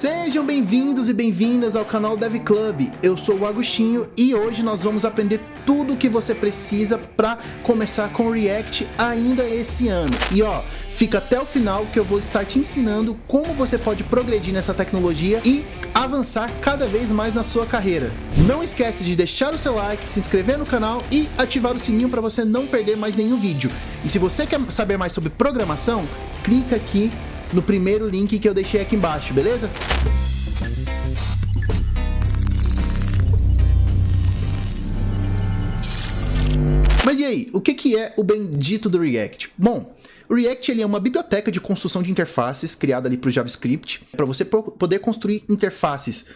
Sejam bem-vindos e bem-vindas ao canal Dev Club. Eu sou o Agostinho e hoje nós vamos aprender tudo o que você precisa para começar com React ainda esse ano. E ó, fica até o final que eu vou estar te ensinando como você pode progredir nessa tecnologia e avançar cada vez mais na sua carreira. Não esquece de deixar o seu like, se inscrever no canal e ativar o sininho para você não perder mais nenhum vídeo. E se você quer saber mais sobre programação, clica aqui no primeiro link que eu deixei aqui embaixo, beleza? Mas e aí, o que é o bendito do React? Bom, o React ele é uma biblioteca de construção de interfaces criada ali para o JavaScript, para você poder construir interfaces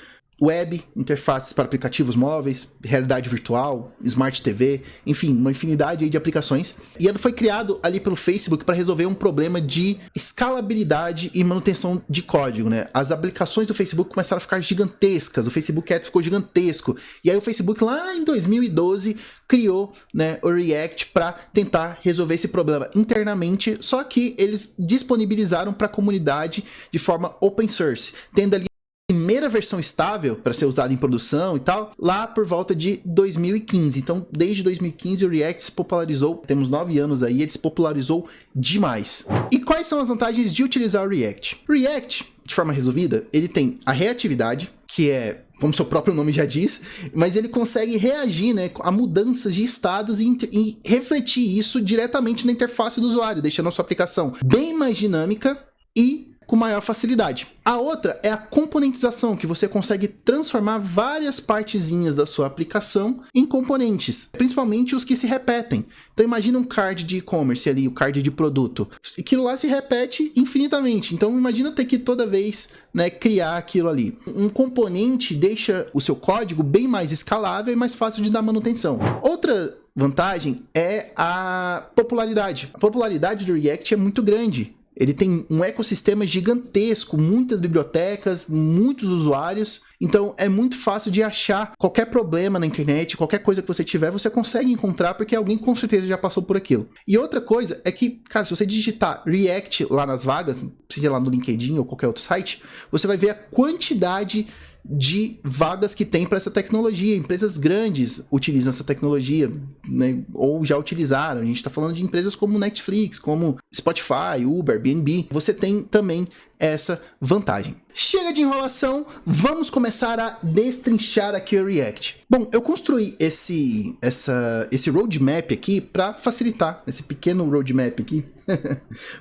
web, interfaces para aplicativos móveis, realidade virtual, Smart TV, enfim, uma infinidade aí de aplicações. E ele foi criado ali pelo Facebook para resolver um problema de escalabilidade e manutenção de código, né? As aplicações do Facebook começaram a ficar gigantescas, o Facebook Ads ficou gigantesco. E aí o Facebook lá em 2012 criou, né, o React para tentar resolver esse problema internamente, só que eles disponibilizaram para a comunidade de forma open source, tendo ali primeira versão estável para ser usada em produção e tal, lá por volta de 2015. Então, desde 2015 o React se popularizou, temos 9 anos aí, ele se popularizou demais. E quais são as vantagens de utilizar o React? O React, de forma resumida, ele tem a reatividade, que é, como seu próprio nome já diz, mas ele consegue reagir, né, a mudanças de estados e refletir isso diretamente na interface do usuário, deixando a sua aplicação bem mais dinâmica e com maior facilidade. A outra é a componentização, que você consegue transformar várias partezinhas da sua aplicação em componentes, principalmente os que se repetem. Então imagina um card de e-commerce ali, o card de produto. Aquilo lá se repete infinitamente, então imagina ter que toda vez, né, criar aquilo ali. Um componente deixa o seu código bem mais escalável e mais fácil de dar manutenção. Outra vantagem é a popularidade. A popularidade do React é muito grande. Ele tem um ecossistema gigantesco, muitas bibliotecas, muitos usuários. Então é muito fácil de achar qualquer problema na internet, qualquer coisa que você tiver, você consegue encontrar porque alguém com certeza já passou por aquilo. E outra coisa é que, cara, se você digitar React lá nas vagas, seja lá no LinkedIn ou qualquer outro site, você vai ver a quantidade de vagas que tem para essa tecnologia. Empresas grandes utilizam essa tecnologia, né, ou já utilizaram. A gente está falando de empresas como Netflix, como Spotify, Uber, Airbnb. Você tem também essa vantagem. Chega de enrolação, vamos começar a destrinchar aqui o React. Bom, eu construí esse roadmap aqui para facilitar, esse pequeno roadmap aqui,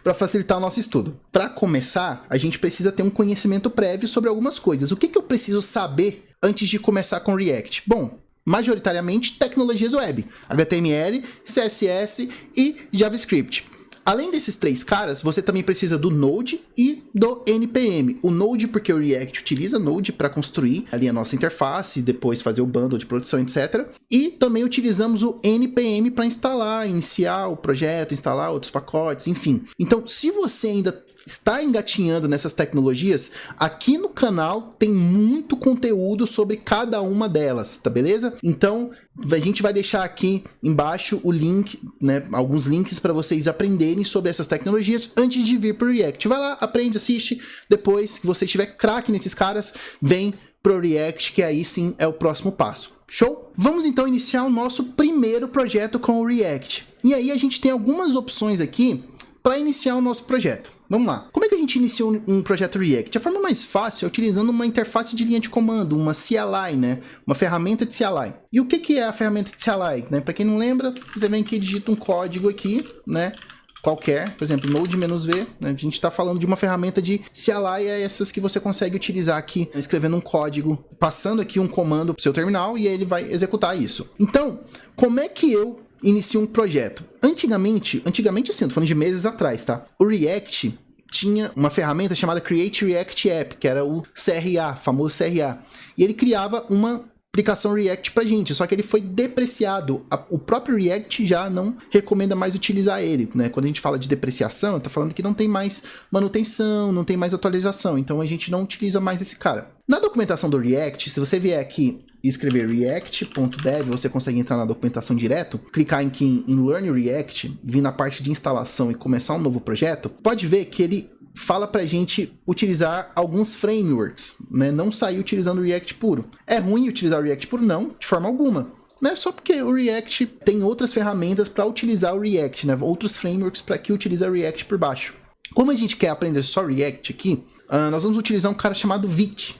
para facilitar o nosso estudo. Para começar, a gente precisa ter um conhecimento prévio sobre algumas coisas. O que eu preciso saber antes de começar com React? Bom, majoritariamente tecnologias web, HTML, CSS e JavaScript. Além desses três caras, você também precisa do Node e do NPM. O Node porque o React utiliza Node para construir ali a nossa interface, depois fazer o bundle de produção, etc. E também utilizamos o NPM para instalar, iniciar o projeto, instalar outros pacotes, enfim. Então, se você ainda está engatinhando nessas tecnologias, aqui no canal tem muito conteúdo sobre cada uma delas, tá beleza? Então, a gente vai deixar aqui embaixo o link, né, alguns links para vocês aprenderem sobre essas tecnologias antes de vir para o React. Vai lá, aprende, assiste, depois que você estiver craque nesses caras, vem pro React, que aí sim é o próximo passo. Show? Vamos então iniciar o nosso primeiro projeto com o React. E aí a gente tem algumas opções aqui para iniciar o nosso projeto. Vamos lá. Como é que a gente inicia um projeto React? A forma mais fácil é utilizando uma interface de linha de comando, uma CLI, né? Uma ferramenta de CLI. E o que é a ferramenta de CLI? Né? Para quem não lembra, você vem aqui e digita um código aqui, né? Qualquer, por exemplo, Node-V, né? A gente está falando de uma ferramenta de CLI, é essas que você consegue utilizar aqui, escrevendo um código, passando aqui um comando para o seu terminal e aí ele vai executar isso. Então, como é que eu inicio um projeto? Antigamente assim, eu tô falando de meses atrás, tá? O React tinha uma ferramenta chamada Create React App, que era o CRA, famoso CRA. E ele criava uma aplicação React pra gente, só que ele foi depreciado. O próprio React já não recomenda mais utilizar ele, né? Quando a gente fala de depreciação, tá falando que não tem mais manutenção, não tem mais atualização, então a gente não utiliza mais esse cara. Na documentação do React, se você vier aqui e escrever react.dev, você consegue entrar na documentação direto, clicar em Learn React, vir na parte de instalação e começar um novo projeto, pode ver que ele fala pra gente utilizar alguns frameworks, né? Não sair utilizando o React puro. É ruim utilizar o React puro? Não, de forma alguma. Não é só porque o React tem outras ferramentas para utilizar o React, né? Outros frameworks para que utiliza o React por baixo. Como a gente quer aprender só React aqui, nós vamos utilizar um cara chamado Vite,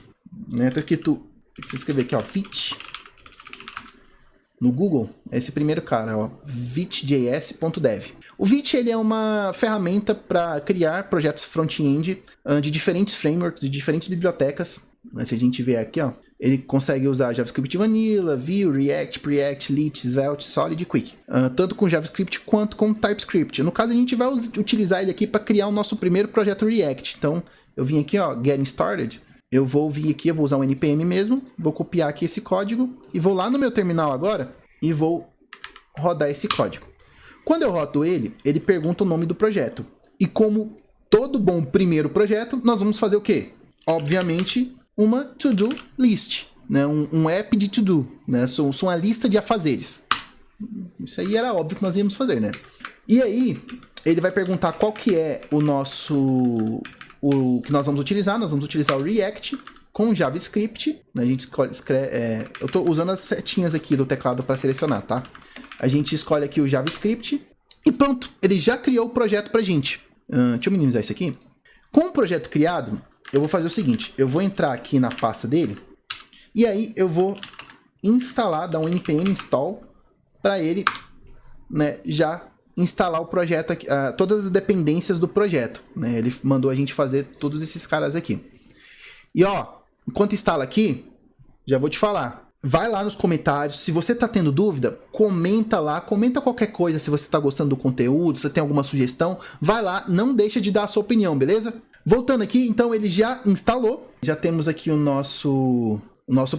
né? Tá escrito, se escrever aqui, ó, Vite. No Google, é esse primeiro cara, ó, vitejs.dev. O Vite, ele é uma ferramenta para criar projetos front-end de diferentes frameworks, de diferentes bibliotecas. Se a gente ver aqui, ó, ele consegue usar JavaScript Vanilla, Vue, React, Preact, Lit, Svelte, Solid e Quick. Tanto com JavaScript quanto com TypeScript. No caso, a gente vai utilizar ele aqui para criar o nosso primeiro projeto React. Então, eu vim aqui, ó, Getting Started. Eu vou vir aqui, eu vou usar um npm mesmo, vou copiar aqui esse código e vou lá no meu terminal agora e vou rodar esse código. Quando eu rodo ele, ele pergunta o nome do projeto. E como todo bom primeiro projeto, nós vamos fazer o quê? Obviamente, uma to-do list, né? Um app de to-do, né? São uma lista de afazeres. Isso aí era óbvio que nós íamos fazer, né? E aí, ele vai perguntar qual que é o que nós vamos utilizar. Nós vamos utilizar o React com JavaScript, né? A gente escreve, eu estou usando as setinhas aqui do teclado para selecionar, tá? A gente escolhe aqui o JavaScript e pronto, ele já criou o projeto pra gente. Deixa eu minimizar isso aqui. Com o projeto criado, eu vou fazer o seguinte, eu vou entrar aqui na pasta dele e aí eu vou instalar, dar um npm install para ele, né, já instalar o projeto aqui, todas as dependências do projeto, né? Ele mandou a gente fazer todos esses caras aqui. E ó, enquanto instala aqui, já vou te falar, vai lá nos comentários, se você tá tendo dúvida, comenta lá, comenta qualquer coisa, se você tá gostando do conteúdo, se tem alguma sugestão, vai lá, não deixa de dar a sua opinião, beleza? Voltando aqui, então ele já instalou, já temos aqui o nosso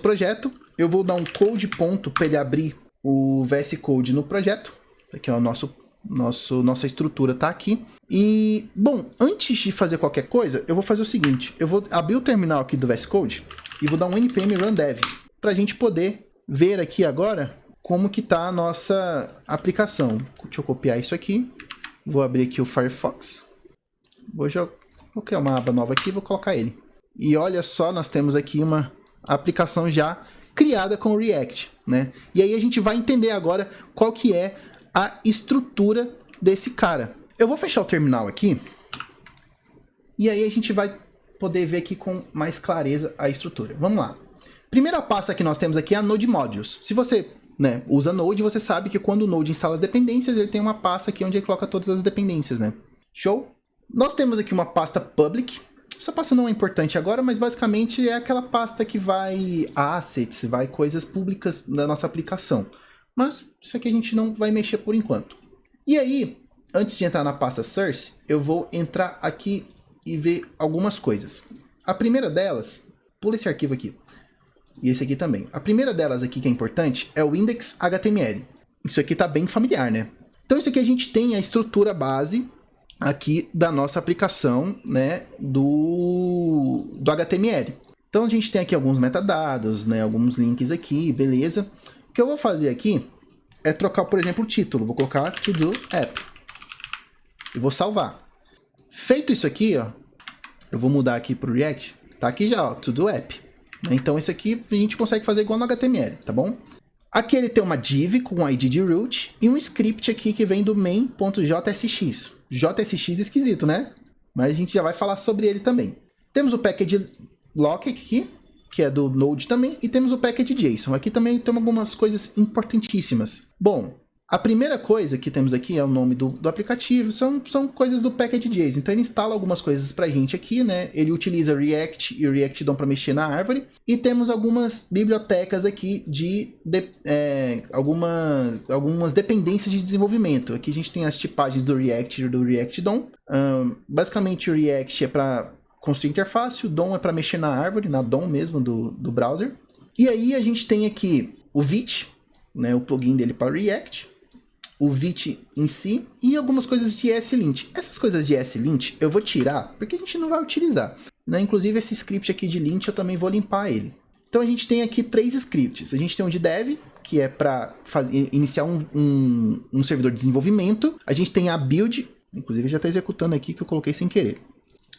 projeto, eu vou dar um code ponto para ele abrir o VS Code no projeto, aqui é o nossa estrutura tá aqui. E, bom, antes de fazer qualquer coisa, eu vou fazer o seguinte, eu vou abrir o terminal aqui do VS Code e vou dar um npm run dev, para a gente poder ver aqui agora como que tá a nossa aplicação. Deixa eu copiar isso aqui, vou abrir aqui o Firefox, vou criar uma aba nova aqui e vou colocar ele. E olha só, nós temos aqui uma aplicação já criada com o React, né? E aí a gente vai entender agora qual que é a estrutura desse cara. Eu vou fechar o terminal aqui e aí a gente vai poder ver aqui com mais clareza a estrutura. Vamos lá. Primeira pasta que nós temos aqui é a Node Modules. Se você, né, usa Node, você sabe que quando o Node instala as dependências, ele tem uma pasta aqui onde ele coloca todas as dependências, né? Show? Nós temos aqui uma pasta Public. Essa pasta não é importante agora, mas basicamente é aquela pasta que vai assets, vai coisas públicas da nossa aplicação. Mas isso aqui a gente não vai mexer por enquanto. E aí, antes de entrar na pasta Source, eu vou entrar aqui e ver algumas coisas. A primeira delas, pula esse arquivo aqui. E esse aqui também. A primeira delas aqui que é importante é o index.html. Isso aqui tá bem familiar, né? Então isso aqui a gente tem a estrutura base aqui da nossa aplicação, né, do HTML. Então a gente tem aqui alguns metadados, né, alguns links aqui, beleza. O que eu vou fazer aqui é trocar, por exemplo, o título. Vou colocar To Do App. E vou salvar. Feito isso aqui, ó, eu vou mudar aqui para o React. Tá aqui já, ó, To Do App. Então isso aqui a gente consegue fazer igual no HTML, tá bom? Aqui ele tem uma div com ID de root e um script aqui que vem do main.jsx. JSX esquisito, né? Mas a gente já vai falar sobre ele também. Temos o package lock aqui, que é do Node também, e temos o package JSON. Aqui também tem algumas coisas importantíssimas. Bom, a primeira coisa que temos aqui é o nome do aplicativo, são coisas do package JSON. Então ele instala algumas coisas pra gente aqui, né? Ele utiliza React e React DOM para mexer na árvore. E temos algumas bibliotecas aqui algumas dependências de desenvolvimento. Aqui a gente tem as tipagens do React e do React DOM. Basicamente o React é para construir interface, o DOM é para mexer na árvore, na DOM mesmo do browser. E aí a gente tem aqui o Vite, né? O plugin dele para React. O Vite em si e algumas coisas de ESLint. Essas coisas de ESLint eu vou tirar porque a gente não vai utilizar, né? Inclusive esse script aqui de lint eu também vou limpar ele. Então a gente tem aqui 3 scripts. A gente tem um de dev, que é para iniciar um servidor de desenvolvimento. A gente tem a build, inclusive já está executando aqui que eu coloquei sem querer.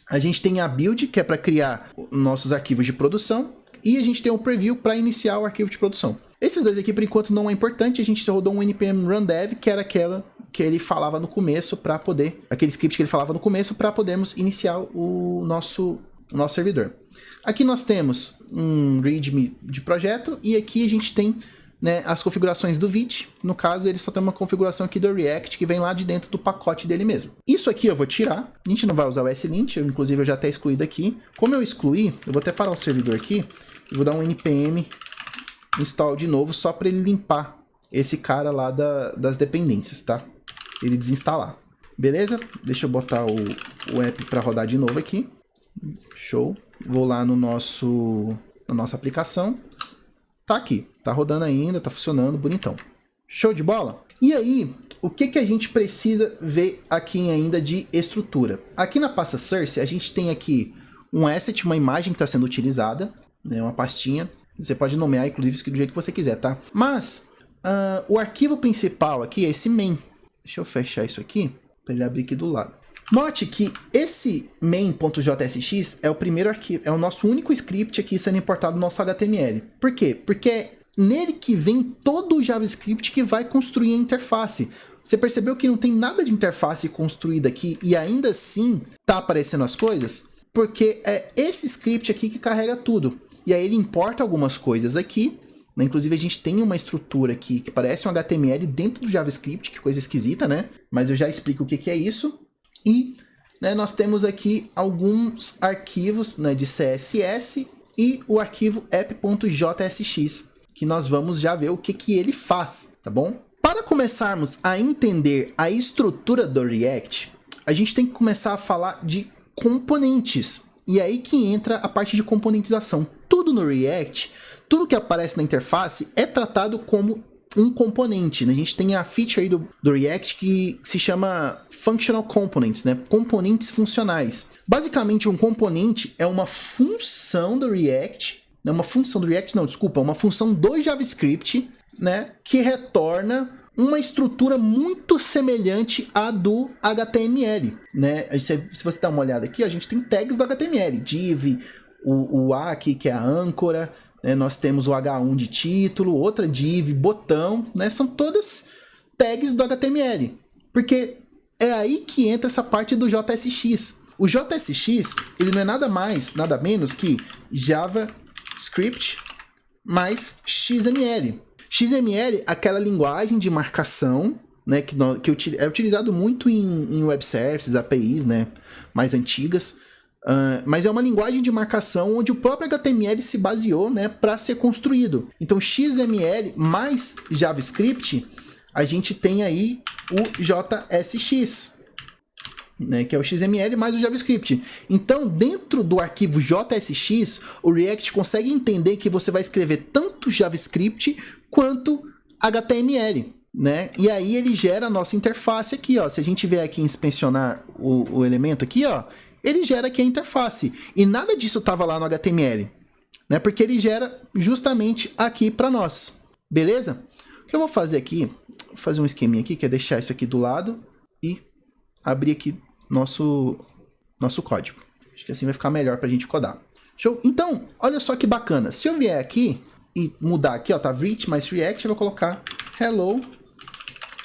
A gente tem a build, que é para criar nossos arquivos de produção, e a gente tem o preview para iniciar o arquivo de produção. Esses dois aqui, por enquanto, não é importante. A gente rodou um npm run dev, que era aquela que ele falava no começo para poder... aquele script que ele falava no começo para podermos iniciar o nosso servidor. Aqui nós temos um readme de projeto e aqui a gente tem, né, as configurações do Vite. No caso, ele só tem uma configuração aqui do React que vem lá de dentro do pacote dele mesmo. Isso aqui eu vou tirar. A gente não vai usar o slint, inclusive eu já até excluí daqui. Como eu excluí, eu vou até parar o servidor aqui. Eu vou dar um npm install de novo só para ele limpar esse cara lá das dependências, tá? Ele desinstalar. Beleza? Deixa eu botar o app para rodar de novo aqui. Show. Vou lá na nossa aplicação. Tá aqui. Tá rodando ainda, tá funcionando, bonitão. Show de bola? E aí, o que a gente precisa ver aqui ainda de estrutura? Aqui na pasta source, a gente tem aqui um asset, uma imagem que está sendo utilizada, né, uma pastinha. Você pode nomear, inclusive, do jeito que você quiser, tá? Mas, o arquivo principal aqui é esse main. Deixa eu fechar isso aqui, para ele abrir aqui do lado. Note que esse main.jsx é o primeiro arquivo, é o nosso único script aqui sendo importado no nosso HTML. Por quê? Porque é nele que vem todo o JavaScript que vai construir a interface. Você percebeu que não tem nada de interface construída aqui e ainda assim tá aparecendo as coisas? Porque é esse script aqui que carrega tudo. E aí ele importa algumas coisas aqui, né? Inclusive a gente tem uma estrutura aqui que parece um HTML dentro do JavaScript, que coisa esquisita, né? Mas eu já explico o que é isso. E, né, nós temos aqui alguns arquivos, né, de CSS e o arquivo app.jsx, que nós vamos já ver o que ele faz, tá bom? Para começarmos a entender a estrutura do React, a gente tem que começar a falar de componentes. E aí que entra a parte de componentização. Tudo no React, tudo que aparece na interface é tratado como um componente, né? A gente tem a feature aí do React que se chama Functional Components, né? Componentes funcionais. Basicamente, um componente é uma função do React, não, uma função do JavaScript, né? Que retorna uma estrutura muito semelhante à do HTML, né? Se você dá uma olhada aqui, a gente tem tags do HTML, div, o A aqui que é a âncora, né? Nós temos o H1 de título, outra div, botão, né? São todas tags do HTML, porque é aí que entra essa parte do JSX. O JSX, ele não é nada mais, nada menos que JavaScript mais XML. XML, aquela linguagem de marcação, né, que é utilizado muito em web services, APIs, né, mais antigas, mas é uma linguagem de marcação onde o próprio HTML se baseou, né, para ser construído. Então, XML mais JavaScript, a gente tem aí o JSX, né, que é o XML mais o JavaScript. Então, dentro do arquivo JSX, o React consegue entender que você vai escrever tanto JavaScript quanto HTML, né? E aí ele gera a nossa interface aqui, ó. Se a gente vier aqui inspecionar o elemento aqui, ó, ele gera aqui a interface. E nada disso estava lá no HTML, né? Porque ele gera justamente aqui para nós, beleza? O que eu vou fazer aqui, vou fazer um esqueminha aqui, que é deixar isso aqui do lado e abrir aqui nosso código. Acho que assim vai ficar melhor para a gente codar. Show? Então, olha só que bacana. Se eu vier aqui e mudar aqui, ó, tá Vite mais React, eu vou colocar Hello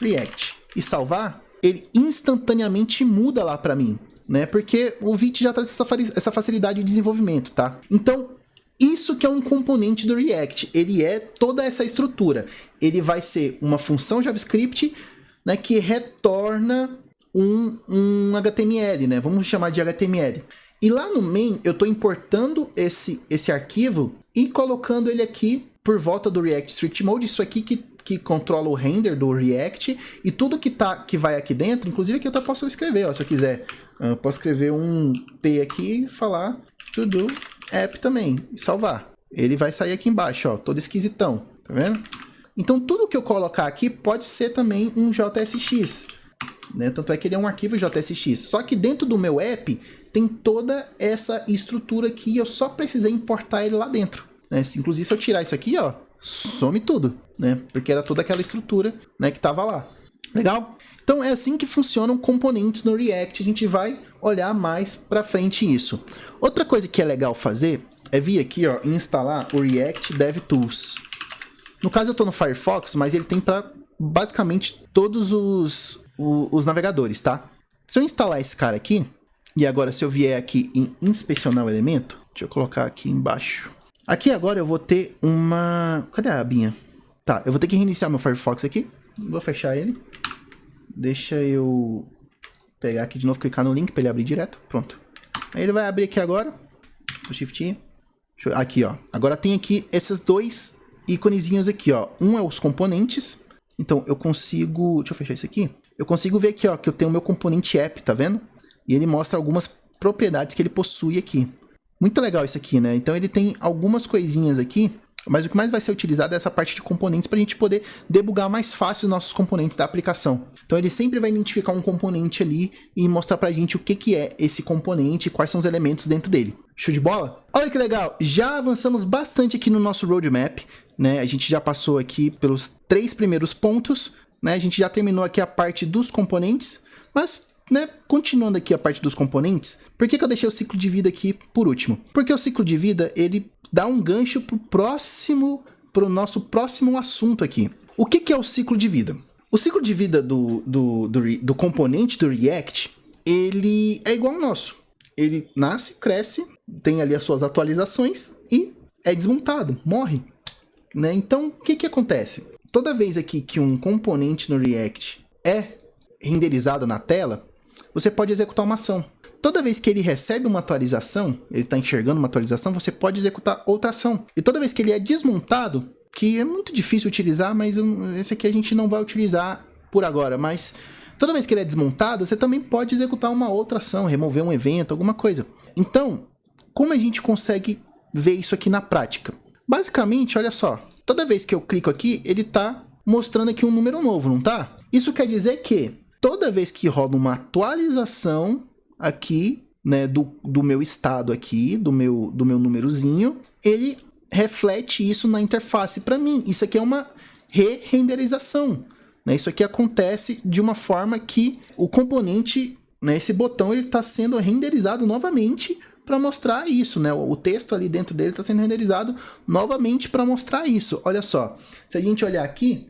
React e salvar, ele instantaneamente muda lá para mim, né? Porque o Vite já traz essa facilidade de desenvolvimento, tá? Então, isso que é um componente do React, ele é toda essa estrutura. Ele vai ser uma função JavaScript, né, que retorna um HTML, né? Vamos chamar de HTML. E lá no main, eu estou importando esse arquivo e colocando ele aqui por volta do React Strict Mode. Isso aqui que controla o render do React. E tudo que vai aqui dentro, inclusive aqui eu posso escrever, ó, se eu quiser. Eu posso escrever um P aqui e falar to do app também e salvar. Ele vai sair aqui embaixo, ó, todo esquisitão, tá vendo? Então tudo que eu colocar aqui pode ser também um JSX, né? Tanto é que ele é um arquivo JSX. Só que dentro do meu app tem toda essa estrutura aqui, eu só precisei importar ele lá dentro, né? Inclusive se eu tirar isso aqui, ó, some tudo, né? Porque era toda aquela estrutura, né, que estava lá. Legal? Então é assim que funcionam componentes no React. A gente vai olhar mais pra frente isso. Outra coisa que é legal fazer é vir aqui, ó, e instalar o React DevTools. No caso eu tô no Firefox, mas ele tem para basicamente todos os navegadores, tá? Se eu instalar esse cara aqui, e agora se eu vier aqui em inspecionar o elemento, deixa eu colocar aqui embaixo. Aqui agora eu vou ter uma... Cadê a abinha? Tá, eu vou ter que reiniciar meu Firefox aqui. Vou fechar ele. Deixa eu pegar aqui de novo, clicar no link para ele abrir direto. Pronto. Aí ele vai abrir aqui agora. O Shift. Aqui, ó. Agora tem aqui esses dois íconezinhos aqui, ó. Um é os componentes. Então eu consigo... Deixa eu fechar isso aqui. Eu consigo ver aqui, ó, que eu tenho o meu componente app, tá vendo? E ele mostra algumas propriedades que ele possui aqui. Muito legal isso aqui, né? Então ele tem algumas coisinhas aqui, mas o que mais vai ser utilizado é essa parte de componentes para a gente poder debugar mais fácil os nossos componentes da aplicação. Então ele sempre vai identificar um componente ali e mostrar pra gente o que é esse componente e quais são os elementos dentro dele. Show de bola? Olha que legal! Já avançamos bastante aqui no nosso roadmap, né? A gente já passou aqui pelos 3 primeiros pontos, né? A gente já terminou aqui a parte dos componentes, mas... né, continuando aqui a parte dos componentes, por que eu deixei o ciclo de vida aqui por último? Porque o ciclo de vida, ele dá um gancho pro nosso próximo assunto aqui. O que é o ciclo de vida? O ciclo de vida do componente do React, ele é igual ao nosso. Ele nasce, cresce, tem ali as suas atualizações e é desmontado, morre. Né? Então, o que acontece? Toda vez aqui que um componente no React é renderizado na tela, você pode executar uma ação. Toda vez que ele recebe uma atualização, ele está enxergando uma atualização, você pode executar outra ação. E toda vez que ele é desmontado, que é muito difícil utilizar, mas esse aqui a gente não vai utilizar por agora, mas toda vez que ele é desmontado, você também pode executar uma outra ação, remover um evento, alguma coisa. Então, como a gente consegue ver isso aqui na prática? Basicamente, olha só, toda vez que eu clico aqui, ele está mostrando aqui um número novo, não tá? Isso quer dizer que toda vez que rola uma atualização aqui, né, do meu estado aqui, do meu númerozinho, ele reflete isso na interface para mim. Isso aqui é uma re-renderização, né? Isso aqui acontece de uma forma que o componente, né, esse botão, ele está sendo renderizado novamente para mostrar isso, né? O texto ali dentro dele está sendo renderizado novamente para mostrar isso. Olha só, se a gente olhar aqui,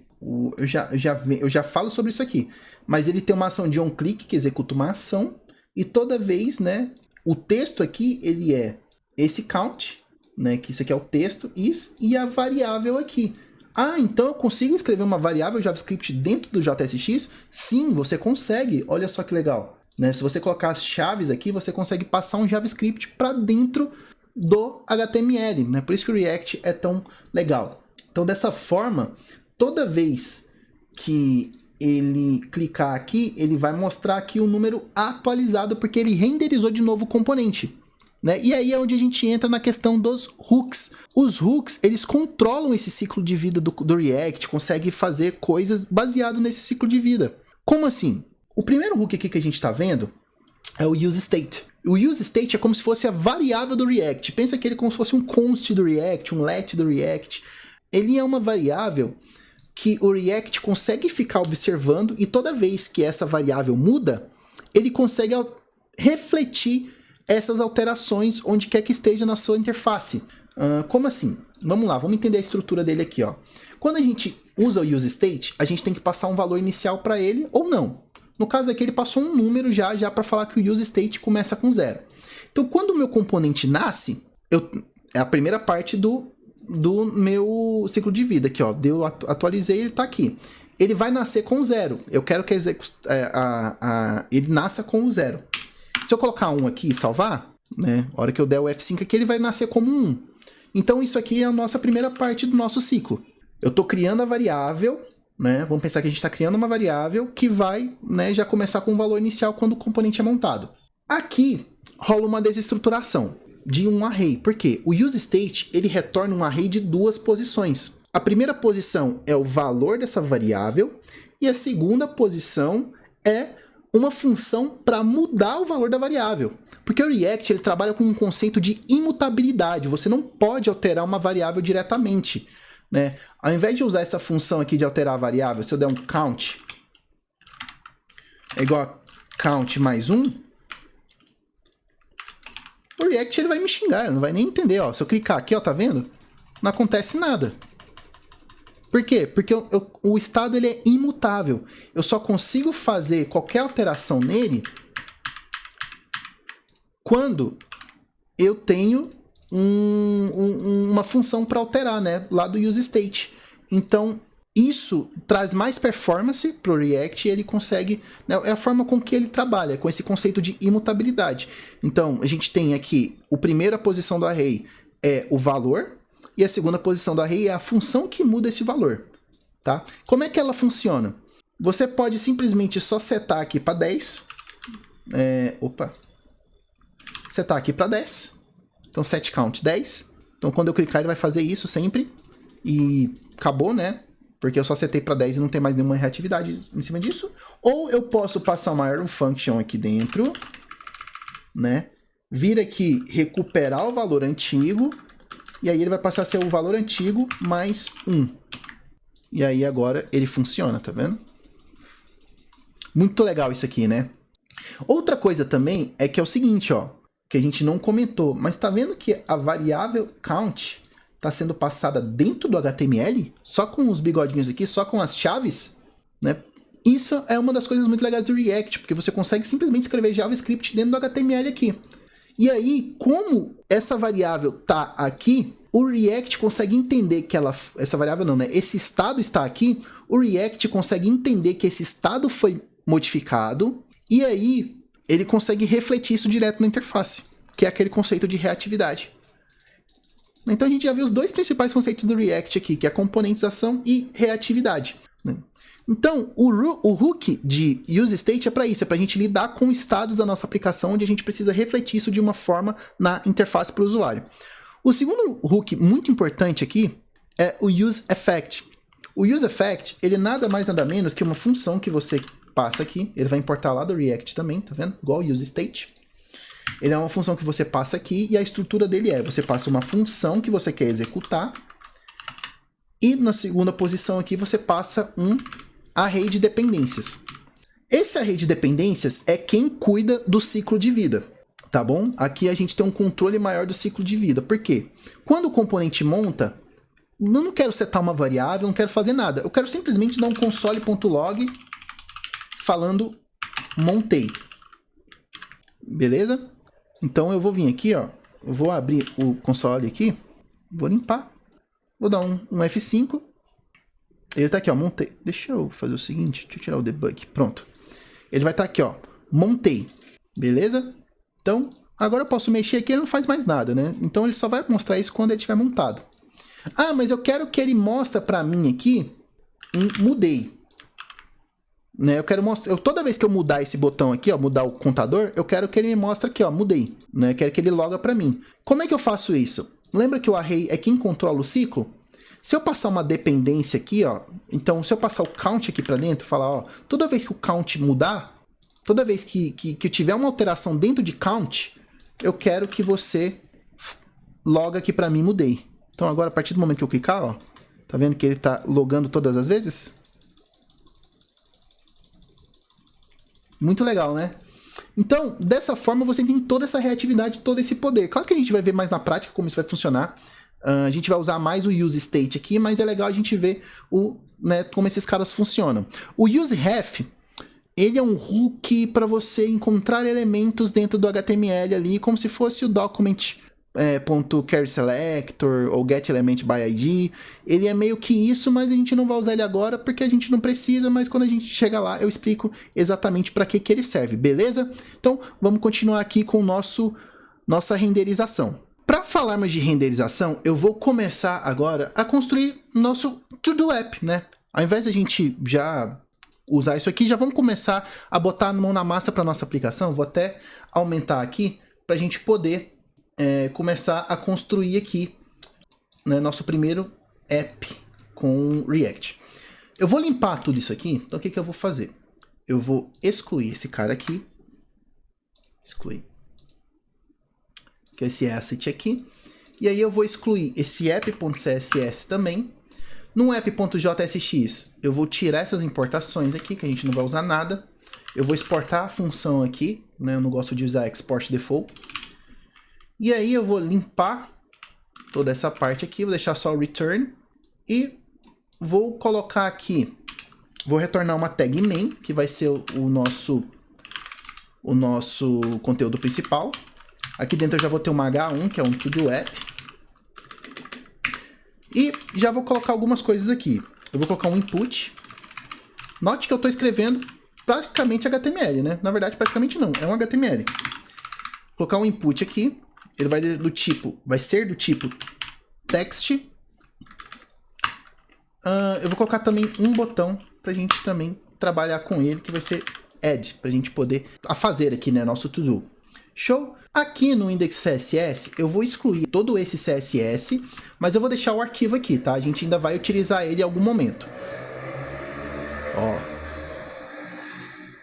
eu já falo sobre isso aqui, mas ele tem uma ação de onClick que executa uma ação e toda vez, né, o texto aqui, ele é esse count, né, que isso aqui é o texto, e a variável aqui. Ah, então eu consigo escrever uma variável JavaScript dentro do JSX? Sim, você consegue. Olha só que legal, né? Se você colocar as chaves aqui, você consegue passar um JavaScript para dentro do HTML, né? Por isso que o React é tão legal. Então, dessa forma, toda vez que ele clicar aqui, ele vai mostrar aqui o número atualizado, porque ele renderizou de novo o componente. Né? E aí é onde a gente entra na questão dos hooks. Os hooks, eles controlam esse ciclo de vida do React, conseguem fazer coisas baseado nesse ciclo de vida. Como assim? O primeiro hook aqui que a gente está vendo é o useState. O useState é como se fosse a variável do React. Pensa que ele é como se fosse um const do React, um let do React. Ele é uma variável que o React consegue ficar observando e toda vez que essa variável muda, ele consegue refletir essas alterações onde quer que esteja na sua interface. Como assim? Vamos lá, vamos entender a estrutura dele aqui, ó. Quando a gente usa o useState, a gente tem que passar um valor inicial para ele ou não. No caso aqui, ele passou um número já para falar que o useState começa com 0. Então, quando o meu componente nasce, é a primeira parte do meu ciclo de vida aqui, ó. Eu atualizei, ele tá aqui. Ele vai nascer com 0. Eu quero que ele nasça com o 0. Se eu colocar 1 aqui e salvar, né, a hora que eu der o F5 aqui, ele vai nascer como 1. Então isso aqui é a nossa primeira parte do nosso ciclo. Eu estou criando a variável, né, vamos pensar que a gente está criando uma variável que vai, né, já começar com o valor inicial quando o componente é montado. Aqui rola uma desestruturação de um array. Por quê? O useState, ele retorna um array de 2 posições. A primeira posição é o valor dessa variável e a segunda posição é uma função para mudar o valor da variável. Porque o React, ele trabalha com um conceito de imutabilidade. Você não pode alterar uma variável diretamente, né? Ao invés de usar essa função aqui de alterar a variável, se eu der um count é igual a count mais 1, o React ele vai me xingar, ele não vai nem entender, ó. Se eu clicar aqui, ó, tá vendo? Não acontece nada. Por quê? Porque o estado ele é imutável. Eu só consigo fazer qualquer alteração nele quando eu tenho uma função para alterar, né? Lá do useState. Então, isso traz mais performance para o React e ele consegue... Né, é a forma com que ele trabalha, com esse conceito de imutabilidade. Então, a gente tem aqui a primeira posição do array é o valor e a segunda posição do array é a função que muda esse valor. Tá? Como é que ela funciona? Você pode simplesmente só setar aqui para 10. Setar aqui para 10. Então, set count 10. Então, quando eu clicar, ele vai fazer isso sempre. E acabou, né? Porque eu só setei para 10 e não tem mais nenhuma reatividade em cima disso. Ou eu posso passar uma arrow function aqui dentro, né? Vir aqui, recuperar o valor antigo. E aí ele vai passar a ser o valor antigo mais 1. E aí agora ele funciona, tá vendo? Muito legal isso aqui, né? Outra coisa também é que é o seguinte, ó. Que a gente não comentou. Mas tá vendo que a variável count está sendo passada dentro do HTML, só com os bigodinhos aqui, só com as chaves, né? Isso é uma das coisas muito legais do React, porque você consegue simplesmente escrever JavaScript dentro do HTML aqui. E aí, como essa variável tá aqui, o React consegue entender que essa variável não, né? Esse estado está aqui, o React consegue entender que esse estado foi modificado, e aí ele consegue refletir isso direto na interface, que é aquele conceito de reatividade. Então a gente já viu os dois principais conceitos do React aqui, que é componentização e reatividade. Né? Então, o hook de useState é para isso, é para a gente lidar com estados da nossa aplicação, onde a gente precisa refletir isso de uma forma na interface para o usuário. O segundo hook muito importante aqui é o useEffect. O useEffect, ele nada mais nada menos que uma função que você passa aqui, ele vai importar lá do React também, tá vendo? Igual o useState. Ele é uma função que você passa aqui e a estrutura dele é, você passa uma função que você quer executar e na segunda posição aqui você passa um array de dependências. Esse array de dependências é quem cuida do ciclo de vida, tá bom? Aqui a gente tem um controle maior do ciclo de vida. Por quê? Quando o componente monta, eu não quero setar uma variável, não quero fazer nada. Eu quero simplesmente dar um console.log falando montei. Beleza? Então eu vou vir aqui, ó. Eu vou abrir o console aqui. Vou limpar. Vou dar um F5. Ele tá aqui, ó. Montei. Deixa eu fazer o seguinte. Deixa eu tirar o debug. Pronto. Ele vai estar aqui, ó. Montei. Beleza? Então, agora eu posso mexer aqui. Ele não faz mais nada, né? Então ele só vai mostrar isso quando ele estiver montado. Ah, mas eu quero que ele mostre pra mim aqui um mudei. Né, eu quero mostrar, toda vez que eu mudar esse botão aqui, ó, mudar o contador, eu quero que ele me mostre aqui, ó, mudei, né? Eu quero que ele loga para mim. Como é que eu faço isso? Lembra que o array é quem controla o ciclo? Se eu passar uma dependência aqui, ó, então se eu passar o count aqui para dentro, falar, ó, toda vez que o count mudar, toda vez que eu tiver uma alteração dentro de count, eu quero que você loga aqui para mim, mudei. Então agora a partir do momento que eu clicar, ó, tá vendo que ele tá logando todas as vezes? Muito legal, né? Então, dessa forma, você tem toda essa reatividade, todo esse poder. Claro que a gente vai ver mais na prática como isso vai funcionar. A gente vai usar mais o useState aqui, mas é legal a gente ver né, como esses caras funcionam. O useRef, ele é um hook para você encontrar elementos dentro do HTML ali, como se fosse o document .querySelector ou getElementById. Ele é meio que isso, mas a gente não vai usar ele agora porque a gente não precisa, mas quando a gente chegar lá eu explico exatamente para que ele serve, beleza? Então vamos continuar aqui com nossa renderização. Para falarmos de renderização, eu vou começar agora a construir nosso To-Do App, né? Ao invés de a gente já usar isso aqui, já vamos começar a botar a mão na massa para nossa aplicação. Vou até aumentar aqui para a gente poder começar a construir aqui, né, nosso primeiro app com React. Eu vou limpar tudo isso aqui, então o que eu vou fazer? Eu vou excluir esse cara aqui, excluir, que é esse asset aqui, e aí eu vou excluir esse app.css também. No app.jsx eu vou tirar essas importações aqui, que a gente não vai usar nada. Eu vou exportar a função aqui, né, eu não gosto de usar export default. E aí eu vou limpar toda essa parte aqui, vou deixar só o return e vou colocar aqui, vou retornar uma tag main, que vai ser o nosso conteúdo principal. Aqui dentro eu já vou ter uma H1, que é um to-do app. E já vou colocar algumas coisas aqui. Eu vou colocar um input. Note que eu estou escrevendo praticamente HTML, né? Na verdade, praticamente não, é um HTML. Vou colocar um input aqui. Ele vai ser do tipo text. Eu vou colocar também um botão para a gente também trabalhar com ele, que vai ser add, para a gente poder fazer aqui, né, nosso to-do. Show? Aqui no index CSS, eu vou excluir todo esse CSS, mas eu vou deixar o arquivo aqui, tá? A gente ainda vai utilizar ele em algum momento. Ó.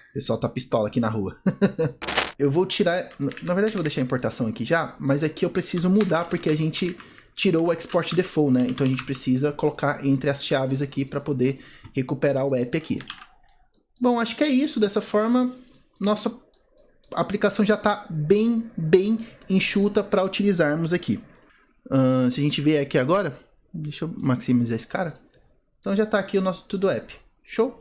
O pessoal tá pistola aqui na rua. Eu vou tirar... Na verdade, eu vou deixar a importação aqui já, mas aqui eu preciso mudar porque a gente tirou o export default, né? Então a gente precisa colocar entre as chaves aqui para poder recuperar o app aqui. Bom, acho que é isso. Dessa forma, nossa aplicação já está bem enxuta para utilizarmos aqui. Se a gente ver aqui agora, deixa eu maximizar esse cara. Então já está aqui o nosso To-Do App. Show?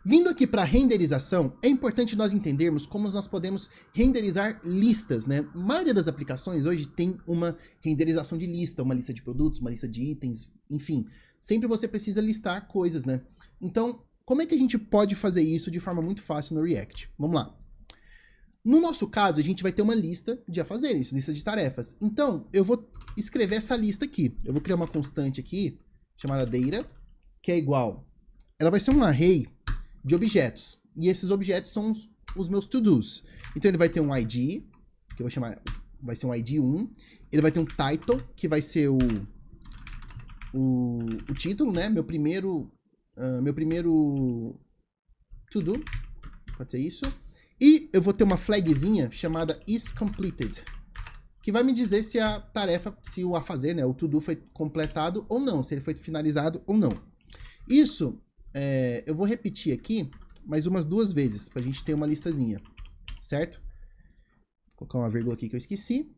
Vindo aqui para renderização, é importante nós entendermos como nós podemos renderizar listas, né? A maioria das aplicações hoje tem uma renderização de lista, uma lista de produtos, uma lista de itens, enfim. Sempre você precisa listar coisas, né? Então, como é que a gente pode fazer isso de forma muito fácil no React? Vamos lá. No nosso caso, a gente vai ter uma lista de afazeres, lista de tarefas. Então, eu vou escrever essa lista aqui. Eu vou criar uma constante aqui, chamada data, que é igual... Ela vai ser um array de objetos. E esses objetos são os meus to-dos. Então, ele vai ter um ID, que eu vou chamar... Vai ser um ID 1. Ele vai ter um title, que vai ser o título, né? Meu primeiro to-do. Pode ser isso. E eu vou ter uma flagzinha chamada isCompleted, que vai me dizer se a tarefa, se o afazer, né, o to-do foi completado ou não, se ele foi finalizado ou não. Isso, eu vou repetir aqui mais umas 2 vezes, para a gente ter uma listazinha, certo? Vou colocar uma vírgula aqui que eu esqueci.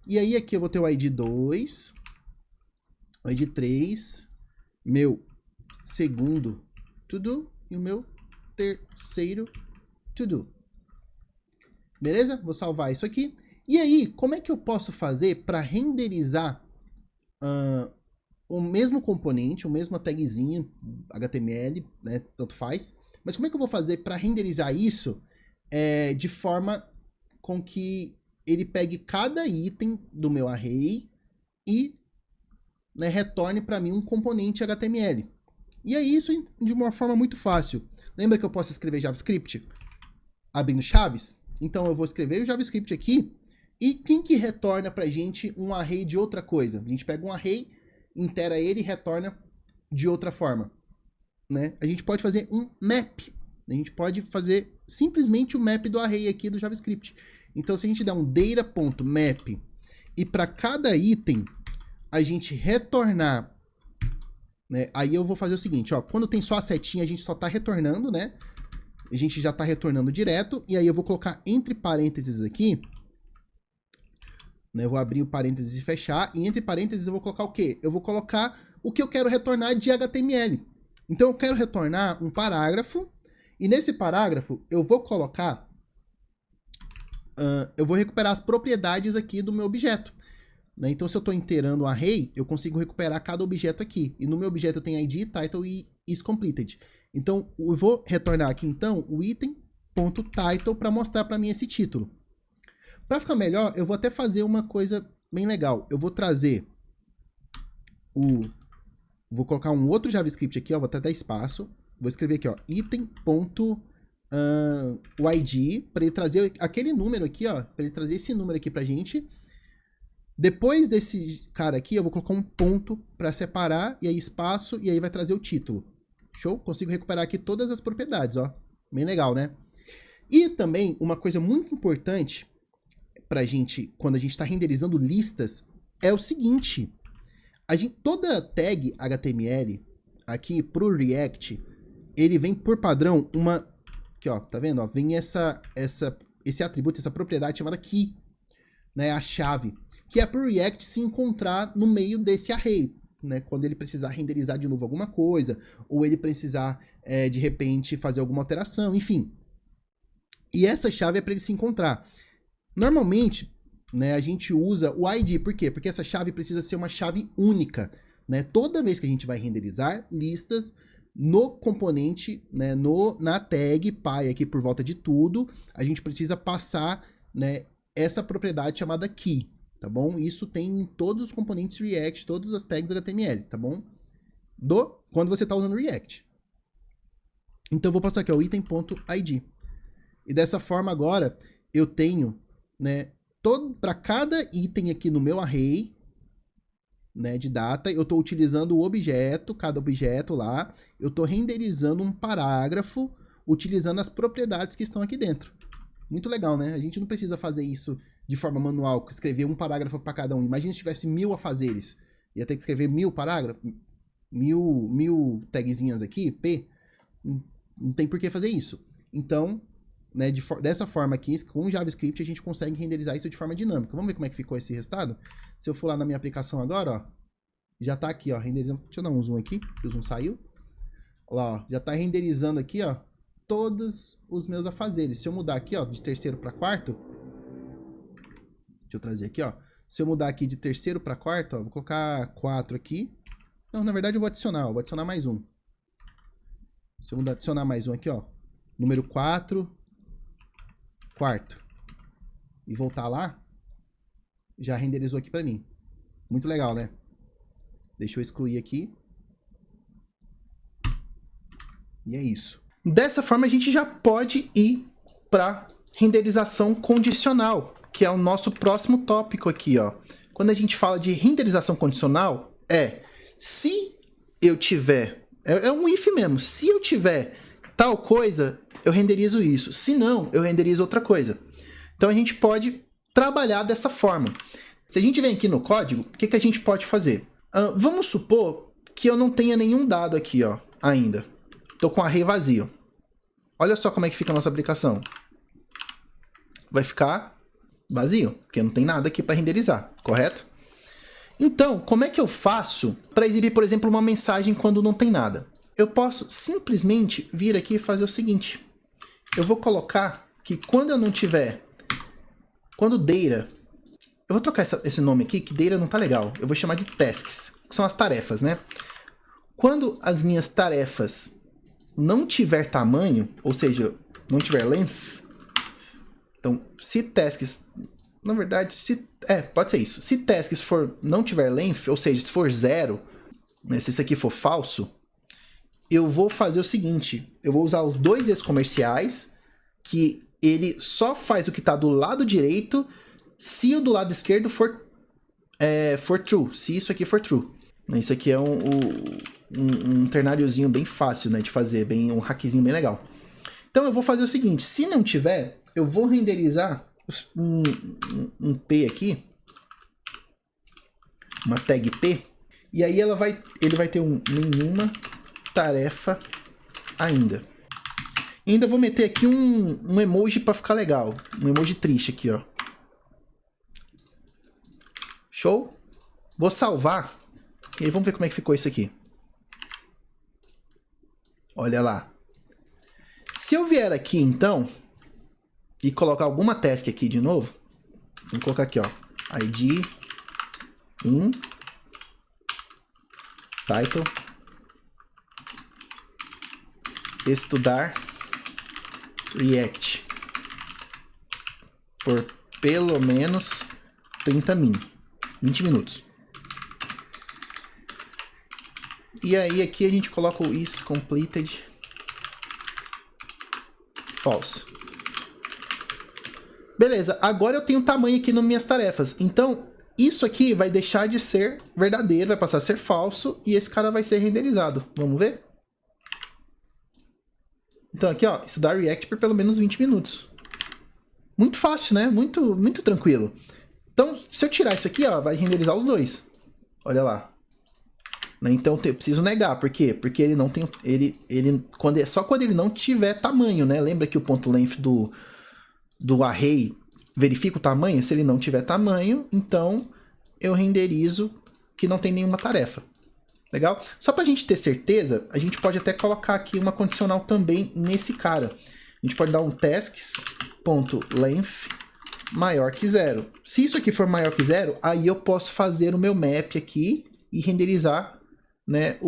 E aí aqui eu vou ter o ID 2, o ID 3, meu segundo to-do e o meu terceiro to-do. Beleza? Vou salvar isso aqui. E aí, como é que eu posso fazer para renderizar o mesmo componente, o mesmo tagzinho HTML, né? Tanto faz. Mas como é que eu vou fazer para renderizar isso de forma com que ele pegue cada item do meu array e, né, retorne para mim um componente HTML. E aí isso de uma forma muito fácil. Lembra que eu posso escrever JavaScript abrindo chaves? Então eu vou escrever o JavaScript aqui, e quem que retorna pra gente um array de outra coisa? A gente pega um array, intera ele e retorna de outra forma, né? A gente pode fazer um map. A gente pode fazer simplesmente o map do array aqui do JavaScript. Então se a gente der um data.map e para cada item a gente retornar, né? Aí eu vou fazer o seguinte, ó, quando tem só a setinha a gente só tá retornando, né? A gente já está retornando direto, e aí eu vou colocar entre parênteses aqui, né, eu vou abrir o parênteses e fechar, e entre parênteses eu vou colocar o quê? Eu vou colocar o que eu quero retornar de HTML. Então eu quero retornar um parágrafo, e nesse parágrafo eu vou colocar, eu vou recuperar as propriedades aqui do meu objeto. Né? Então se eu estou inteirando o array, eu consigo recuperar cada objeto aqui. E no meu objeto eu tenho ID, title e isCompleted. Então, eu vou retornar aqui, então, o item.title para mostrar para mim esse título. Para ficar melhor, eu vou até fazer uma coisa bem legal. Eu vou trazer vou colocar um outro JavaScript aqui, ó, vou até dar espaço. Vou escrever aqui, ó, item.id, para ele trazer aquele número aqui, ó, para ele trazer esse número aqui pra gente. Depois desse cara aqui, eu vou colocar um ponto para separar, e aí espaço, e aí vai trazer o título. Show? Consigo recuperar aqui todas as propriedades, ó. Bem legal, né? E também, uma coisa muito importante pra gente, quando a gente está renderizando listas, é o seguinte. Toda tag HTML, aqui pro React, ele vem por padrão uma... Aqui, ó, tá vendo? Ó, vem esse atributo, essa propriedade chamada key, né? A chave. que é para o React se encontrar no meio desse array, né? Quando ele precisar renderizar de novo alguma coisa, ou ele precisar, de repente, fazer alguma alteração, enfim. E essa chave é para ele se encontrar. Normalmente, né, a gente usa o ID, por quê? Porque essa chave precisa ser uma chave única, né? Toda vez que a gente vai renderizar listas no componente, né, na tag py aqui por volta de tudo, a gente precisa passar, né, essa propriedade chamada key, tá bom? Isso tem em todos os componentes React, todas as tags HTML, tá bom? Quando você está usando React. Então eu vou passar aqui, ó, item.id. E dessa forma agora eu tenho, né, para cada item aqui no meu array, né, de data, eu estou utilizando o objeto, cada objeto lá, eu estou renderizando um parágrafo utilizando as propriedades que estão aqui dentro. Muito legal, né? A gente não precisa fazer isso de forma manual, escrever um parágrafo para cada um. Imagina se tivesse 1000 afazeres. Ia ter que escrever 1000 parágrafos, 1000 tagzinhas aqui, P. Não tem por que fazer isso. Então, né, dessa forma aqui, com o JavaScript, a gente consegue renderizar isso de forma dinâmica. Vamos ver como é que ficou esse resultado? Se eu for lá na minha aplicação agora, ó, já tá aqui, ó, renderizando. Deixa eu dar um zoom aqui, que o zoom saiu. Olha lá, ó, já tá renderizando aqui, ó, todos os meus afazeres. Se eu mudar aqui, ó, de terceiro para quarto, deixa eu trazer aqui, ó. Se eu mudar aqui de terceiro para quarto, ó, vou colocar 4 aqui. Não, na verdade eu vou adicionar mais um. Se eu adicionar mais um aqui, ó, número 4, quarto, e voltar lá, já renderizou aqui para mim. Muito legal, né? Deixa eu excluir aqui. E é isso. Dessa forma, a gente já pode ir para renderização condicional, que é o nosso próximo tópico aqui, ó. Quando a gente fala de renderização condicional, se eu tiver, é um if mesmo, se eu tiver tal coisa, eu renderizo isso. Se não, eu renderizo outra coisa. Então a gente pode trabalhar dessa forma. Se a gente vem aqui no código, o que a gente pode fazer? Vamos supor que eu não tenha nenhum dado aqui, ó, ainda. Estou com o array vazio. Olha só como é que fica a nossa aplicação. Vai ficar vazio, porque não tem nada aqui para renderizar, correto? Então, como é que eu faço para exibir, por exemplo, uma mensagem quando não tem nada? Eu posso simplesmente vir aqui e fazer o seguinte. Eu vou colocar que quando eu não tiver... Quando data... Eu vou trocar esse nome aqui, que data não tá legal. Eu vou chamar de tasks, que são as tarefas, né? Quando as minhas tarefas não tiver tamanho, ou seja, não tiver length... Então, se tasks... Na verdade, pode ser isso. Se tasks não tiver length, ou seja, se for 0, né, se isso aqui for falso, eu vou fazer o seguinte. Eu vou usar os dois ex-comerciais, que ele só faz o que está do lado direito se o do lado esquerdo for true. Se isso aqui for true. Isso aqui é um ternáriozinho bem fácil, né, de fazer, um hackzinho bem legal. Então eu vou fazer o seguinte. Se não tiver, eu vou renderizar um P aqui, uma tag P, e aí ele vai ter nenhuma tarefa ainda. E ainda vou meter aqui um emoji para ficar legal, um emoji triste aqui, ó. Show? Vou salvar e aí vamos ver como é que ficou isso aqui. Olha lá. Se eu vier aqui então e colocar alguma task aqui de novo, vamos colocar aqui, ó, id in title estudar React por pelo menos 20 minutos. E aí aqui a gente coloca o is completed false. Beleza, agora eu tenho tamanho aqui nas minhas tarefas. Então, isso aqui vai deixar de ser verdadeiro, vai passar a ser falso e esse cara vai ser renderizado. Vamos ver? Então aqui, ó, estudar React por pelo menos 20 minutos. Muito fácil, né? Muito, muito tranquilo. Então, se eu tirar isso aqui, ó, vai renderizar os dois. Olha lá. Então, eu preciso negar. Por quê? Porque ele não tem... só quando ele não tiver tamanho, né? Lembra que o ponto length do array verifica o tamanho? Se ele não tiver tamanho, então eu renderizo que não tem nenhuma tarefa. Legal? Só para a gente ter certeza, a gente pode até colocar aqui uma condicional também nesse cara. A gente pode dar um tasks.length maior que 0. Se isso aqui for maior que 0, aí eu posso fazer o meu map aqui e renderizar, né,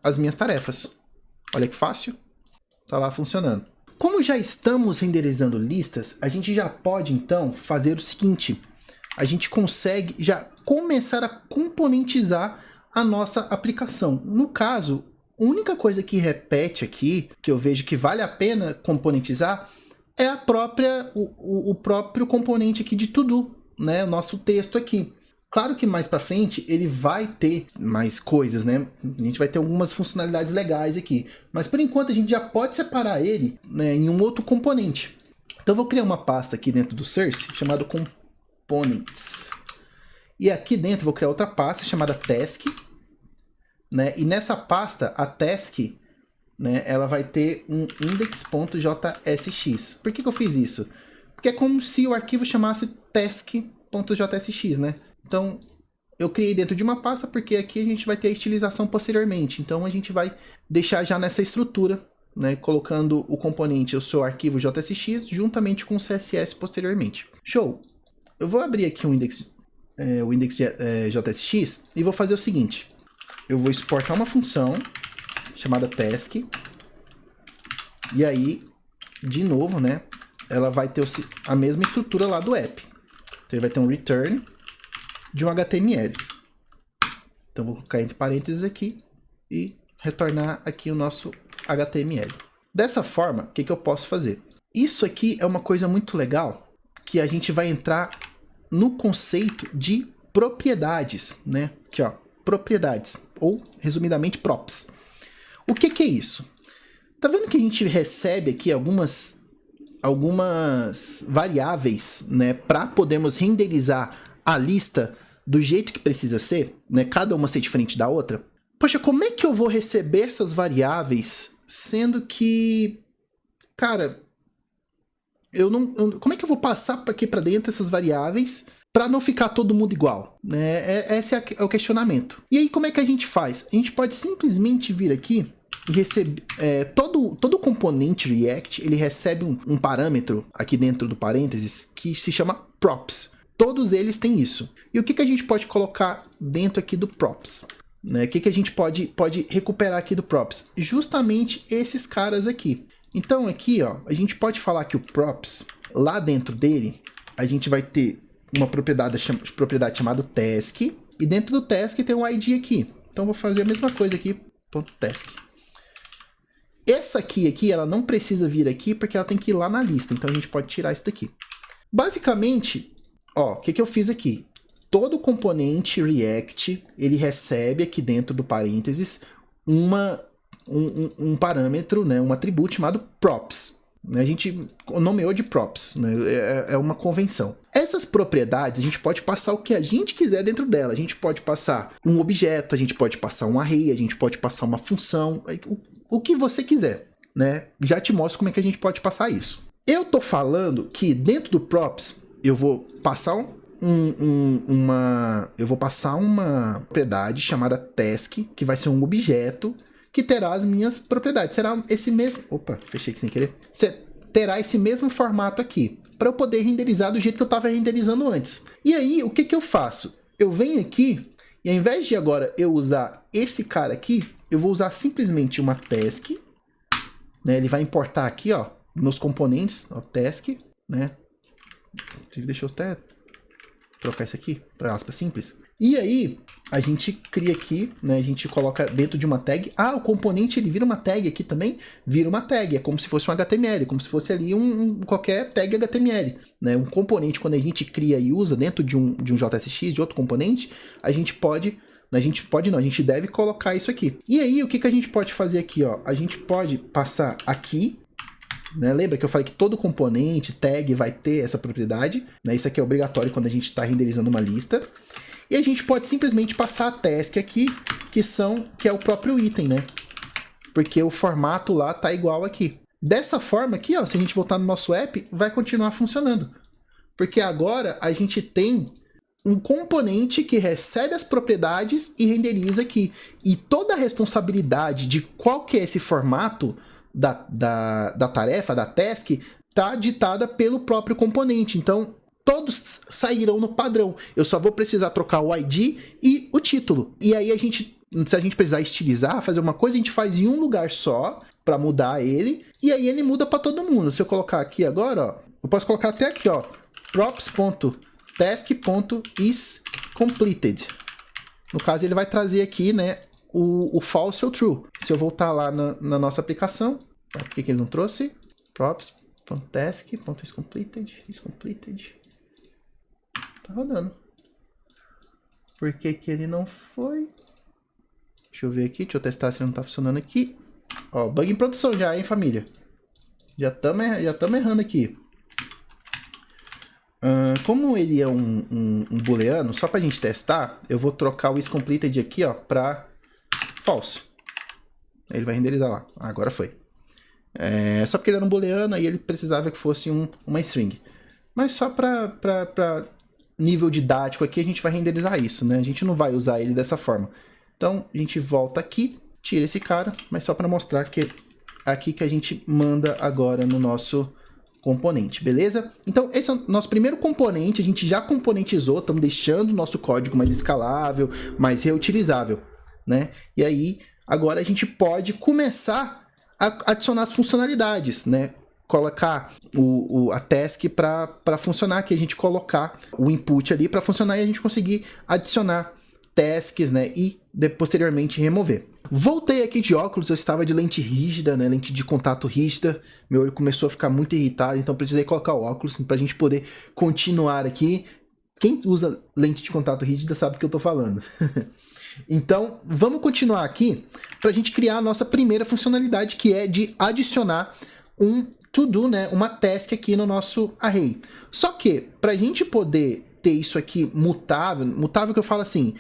as minhas tarefas. Olha que fácil. Tá lá funcionando. Como já estamos renderizando listas, a gente já pode então fazer o seguinte. A gente consegue já começar a componentizar a nossa aplicação. No caso, a única coisa que repete aqui, que eu vejo que vale a pena componentizar, é o próprio componente aqui de to-do, né? O nosso texto aqui. Claro que mais para frente ele vai ter mais coisas, né? A gente vai ter algumas funcionalidades legais aqui. Mas por enquanto a gente já pode separar ele, né, em um outro componente. Então eu vou criar uma pasta aqui dentro do Source chamado Components. E aqui dentro eu vou criar outra pasta chamada Task, né? E nessa pasta, a Task, né, ela vai ter um index.jsx. Por que eu fiz isso? Porque é como se o arquivo chamasse task.jsx, né? Então, eu criei dentro de uma pasta porque aqui a gente vai ter a estilização posteriormente. Então, a gente vai deixar já nessa estrutura, né, colocando o componente, o seu arquivo JSX, juntamente com o CSS posteriormente. Show! Eu vou abrir aqui o index JSX e vou fazer o seguinte. Eu vou exportar uma função chamada task. E aí, de novo, né, ela vai ter a mesma estrutura lá do app. Então, ele vai ter um return de um HTML. Então, vou colocar entre parênteses aqui e retornar aqui o nosso HTML. Dessa forma, o que eu posso fazer? Isso aqui é uma coisa muito legal, que a gente vai entrar no conceito de propriedades, né? Aqui, ó, propriedades, ou, resumidamente, props. O que é isso? Tá vendo que a gente recebe aqui algumas variáveis, né, para podermos renderizar a lista do jeito que precisa ser, né, cada uma ser diferente da outra? Poxa, como é que eu vou receber essas variáveis, sendo que, cara, como é que eu vou passar aqui para dentro essas variáveis para não ficar todo mundo igual, né? Esse é o questionamento. E aí, como é que a gente faz? A gente pode simplesmente vir aqui e receber... todo componente React, ele recebe um parâmetro aqui dentro do parênteses que se chama props. Todos eles têm isso. E o que a gente pode colocar dentro aqui do props? Né? O que a gente pode recuperar aqui do props? Justamente esses caras aqui. Então aqui, ó, a gente pode falar que o props, lá dentro dele, a gente vai ter uma propriedade chamada task, e dentro do task tem um ID aqui. Então vou fazer a mesma coisa aqui, .task. Essa aqui, ela não precisa vir aqui porque ela tem que ir lá na lista, então a gente pode tirar isso daqui. Basicamente, ó, o que eu fiz aqui? Todo componente React, ele recebe aqui dentro do parênteses um parâmetro, né, um atributo chamado props. A gente nomeou de props, né, é uma convenção. Essas propriedades, a gente pode passar o que a gente quiser dentro dela. A gente pode passar um objeto, a gente pode passar um array, a gente pode passar uma função, o que você quiser, né? Já te mostro como é que a gente pode passar isso. Eu tô falando que dentro do props, eu vou passar uma propriedade chamada task, que vai ser um objeto que terá as minhas propriedades. Será esse mesmo... Opa, fechei aqui sem querer. Terá esse mesmo formato aqui, para eu poder renderizar do jeito que eu estava renderizando antes. E aí, o que eu faço? Eu venho aqui, e ao invés de agora eu usar esse cara aqui, eu vou usar simplesmente uma task, né? Ele vai importar aqui, ó, meus componentes, ó, task, né? Deixa eu até trocar isso aqui para aspas simples. E aí, a gente cria aqui, né? A gente coloca dentro de uma tag. Ah, o componente ele vira uma tag aqui também? Vira uma tag, é como se fosse um HTML, como se fosse ali qualquer tag HTML. Né? Um componente, quando a gente cria e usa dentro de um JSX, de outro componente, a gente deve colocar isso aqui. E aí, o que a gente pode fazer aqui? Ó? A gente pode passar aqui, né? Lembra que eu falei que todo componente, tag, vai ter essa propriedade, né? Isso aqui é obrigatório quando a gente está renderizando uma lista. E a gente pode simplesmente passar a task aqui, que é o próprio item, né? Porque o formato lá tá igual aqui. Dessa forma aqui, ó, se a gente voltar no nosso app, vai continuar funcionando. Porque agora a gente tem um componente que recebe as propriedades e renderiza aqui. E toda a responsabilidade de qual que é esse formato da tarefa, da task, está ditada pelo próprio componente. Então, todos sairão no padrão. Eu só vou precisar trocar o ID e o título. E aí, se a gente precisar estilizar, fazer uma coisa, a gente faz em um lugar só, para mudar ele. E aí, ele muda para todo mundo. Se eu colocar aqui agora, ó, eu posso colocar até aqui, ó, props.task.isCompleted. No caso, ele vai trazer aqui, né, o false ou true. Se eu voltar lá na nossa aplicação, por que ele não trouxe? Props.task.isCompleted. Tá rodando. Por que ele não foi? Deixa eu ver aqui, deixa eu testar se não tá funcionando aqui. Ó, bug em produção já, hein, família? Já estamos errando aqui. Como ele é um booleano, só pra gente testar, eu vou trocar o isCompleted aqui, ó, pra false. Ele vai renderizar lá. Agora foi. Só porque ele era um booleano, aí ele precisava que fosse uma string. Mas só pra nível didático aqui, a gente vai renderizar isso, né? A gente não vai usar ele dessa forma. Então, a gente volta aqui, tira esse cara, mas só pra mostrar que é aqui que a gente manda agora no nosso componente, beleza? Então, esse é o nosso primeiro componente, a gente já componentizou, estamos deixando o nosso código mais escalável, mais reutilizável, né? E aí, agora a gente pode começar a adicionar as funcionalidades, né? Colocar a task para funcionar, que a gente colocar o input ali para funcionar e a gente conseguir adicionar tasks, né? E posteriormente remover. Voltei aqui de óculos, eu estava de lente rígida, né, lente de contato rígida, meu olho começou a ficar muito irritado, então precisei colocar o óculos para a gente poder continuar aqui. Quem usa lente de contato rígida sabe do que eu estou falando. Então, vamos continuar aqui para a gente criar a nossa primeira funcionalidade, que é de adicionar um to-do, né, uma task aqui no nosso array. Só que, para a gente poder ter isso aqui mutável que eu falo assim,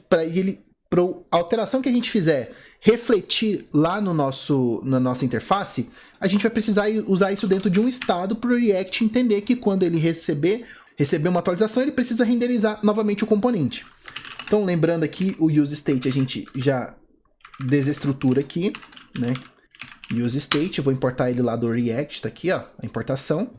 para a alteração que a gente fizer refletir lá na nossa interface, a gente vai precisar usar isso dentro de um estado para o React entender que quando ele receber uma atualização, ele precisa renderizar novamente o componente. Então, lembrando aqui, o useState a gente já desestrutura aqui, né? useState, eu vou importar ele lá do React, tá aqui, ó, a importação.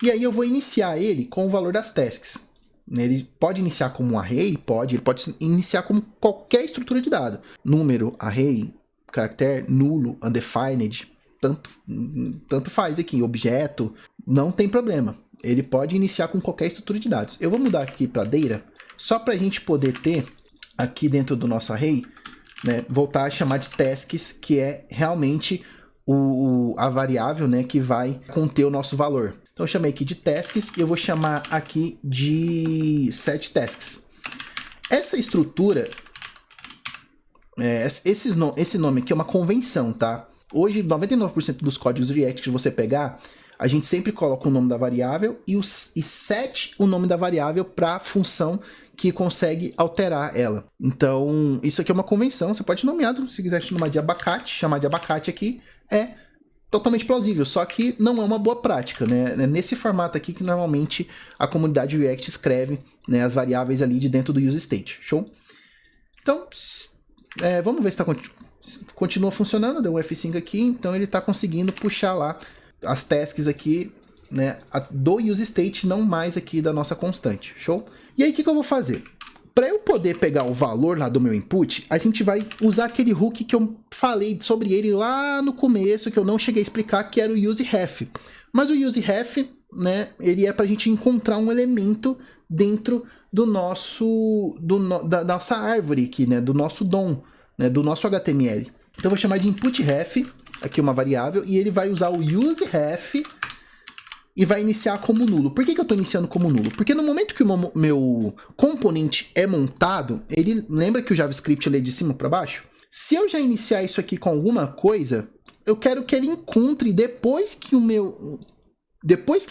E aí eu vou iniciar ele com o valor das tasks. Ele pode iniciar como um array, ele pode iniciar como qualquer estrutura de dado. Número, array, caractere, nulo, undefined, tanto faz aqui, objeto, não tem problema. Ele pode iniciar com qualquer estrutura de dados. Eu vou mudar aqui para data, só para a gente poder ter aqui dentro do nosso array, né, voltar a chamar de tasks, que é realmente a variável, né, que vai conter o nosso valor. Então eu chamei aqui de tasks e eu vou chamar aqui de setTasks. Essa estrutura, esse nome aqui é uma convenção, tá? Hoje, 99% dos códigos React que você pegar, a gente sempre coloca o nome da variável e set o nome da variável para a função que consegue alterar ela. Então, isso aqui é uma convenção, você pode nomear, se quiser chamar de abacate aqui, é totalmente plausível, só que não é uma boa prática, né? É nesse formato aqui que normalmente a comunidade React escreve, né, as variáveis ali de dentro do useState, show? Então, vamos ver se continua funcionando, deu um F5 aqui, então ele está conseguindo puxar lá as tasks aqui, né, do useState, não mais aqui da nossa constante, show? E aí o que eu vou fazer? Para eu poder pegar o valor lá do meu input, a gente vai usar aquele hook que eu falei sobre ele lá no começo, que eu não cheguei a explicar, que era o useRef. Mas o useRef, né, ele é para a gente encontrar um elemento dentro da nossa árvore aqui, né, do nosso DOM, né, do nosso HTML. Então eu vou chamar de inputRef, aqui uma variável, e ele vai usar o useRef e vai iniciar como nulo. Por que eu estou iniciando como nulo? Porque no momento que o meu componente é montado, ele lembra que o JavaScript lê de cima para baixo? Se eu já iniciar isso aqui com alguma coisa, eu quero que ele encontre, depois que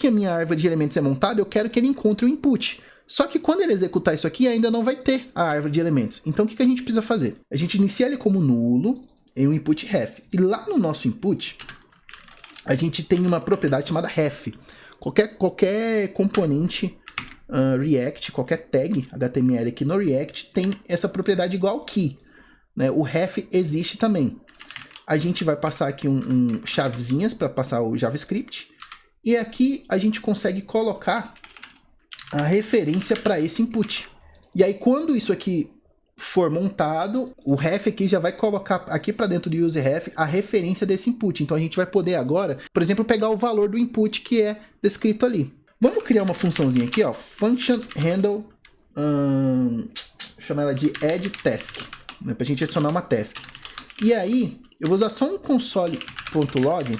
a minha árvore de elementos é montada, eu quero que ele encontre o input. Só que quando ele executar isso aqui, ainda não vai ter a árvore de elementos. Então o que a gente precisa fazer? A gente inicia ele como nulo em um inputRef. E lá no nosso input, a gente tem uma propriedade chamada ref. Qualquer componente React, qualquer tag HTML aqui no React tem essa propriedade igual key, né? O ref existe também. A gente vai passar aqui chavezinhas para passar o JavaScript. E aqui a gente consegue colocar a referência para esse input. E aí quando isso aqui for montado, o ref aqui já vai colocar aqui para dentro do useRef a referência desse input. Então a gente vai poder agora, por exemplo, pegar o valor do input que é descrito ali. Vamos criar uma funçãozinha aqui, ó, function handle, vou chamar ela de add task, né, para a gente adicionar uma task. E aí eu vou usar só um console.log,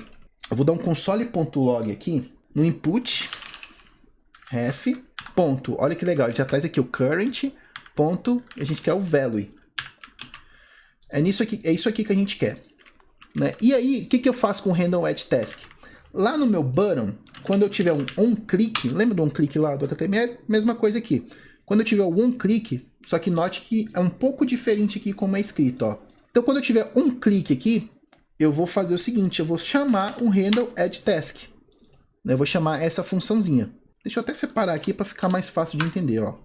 eu vou dar um console.log aqui no input ref, ponto, olha que legal, ele já traz aqui o current, ponto, a gente quer o value. É isso aqui que a gente quer, né? E aí, o que eu faço com o handle add task? Lá no meu button, quando eu tiver um onClick, lembra do onClick lá do HTML? Mesma coisa aqui. Quando eu tiver o onClick, só que note que é um pouco diferente aqui como é escrito, ó. Então, quando eu tiver um clique aqui, eu vou fazer o seguinte, eu vou chamar um handle add task. Eu vou chamar essa funçãozinha. Deixa eu até separar aqui para ficar mais fácil de entender, ó.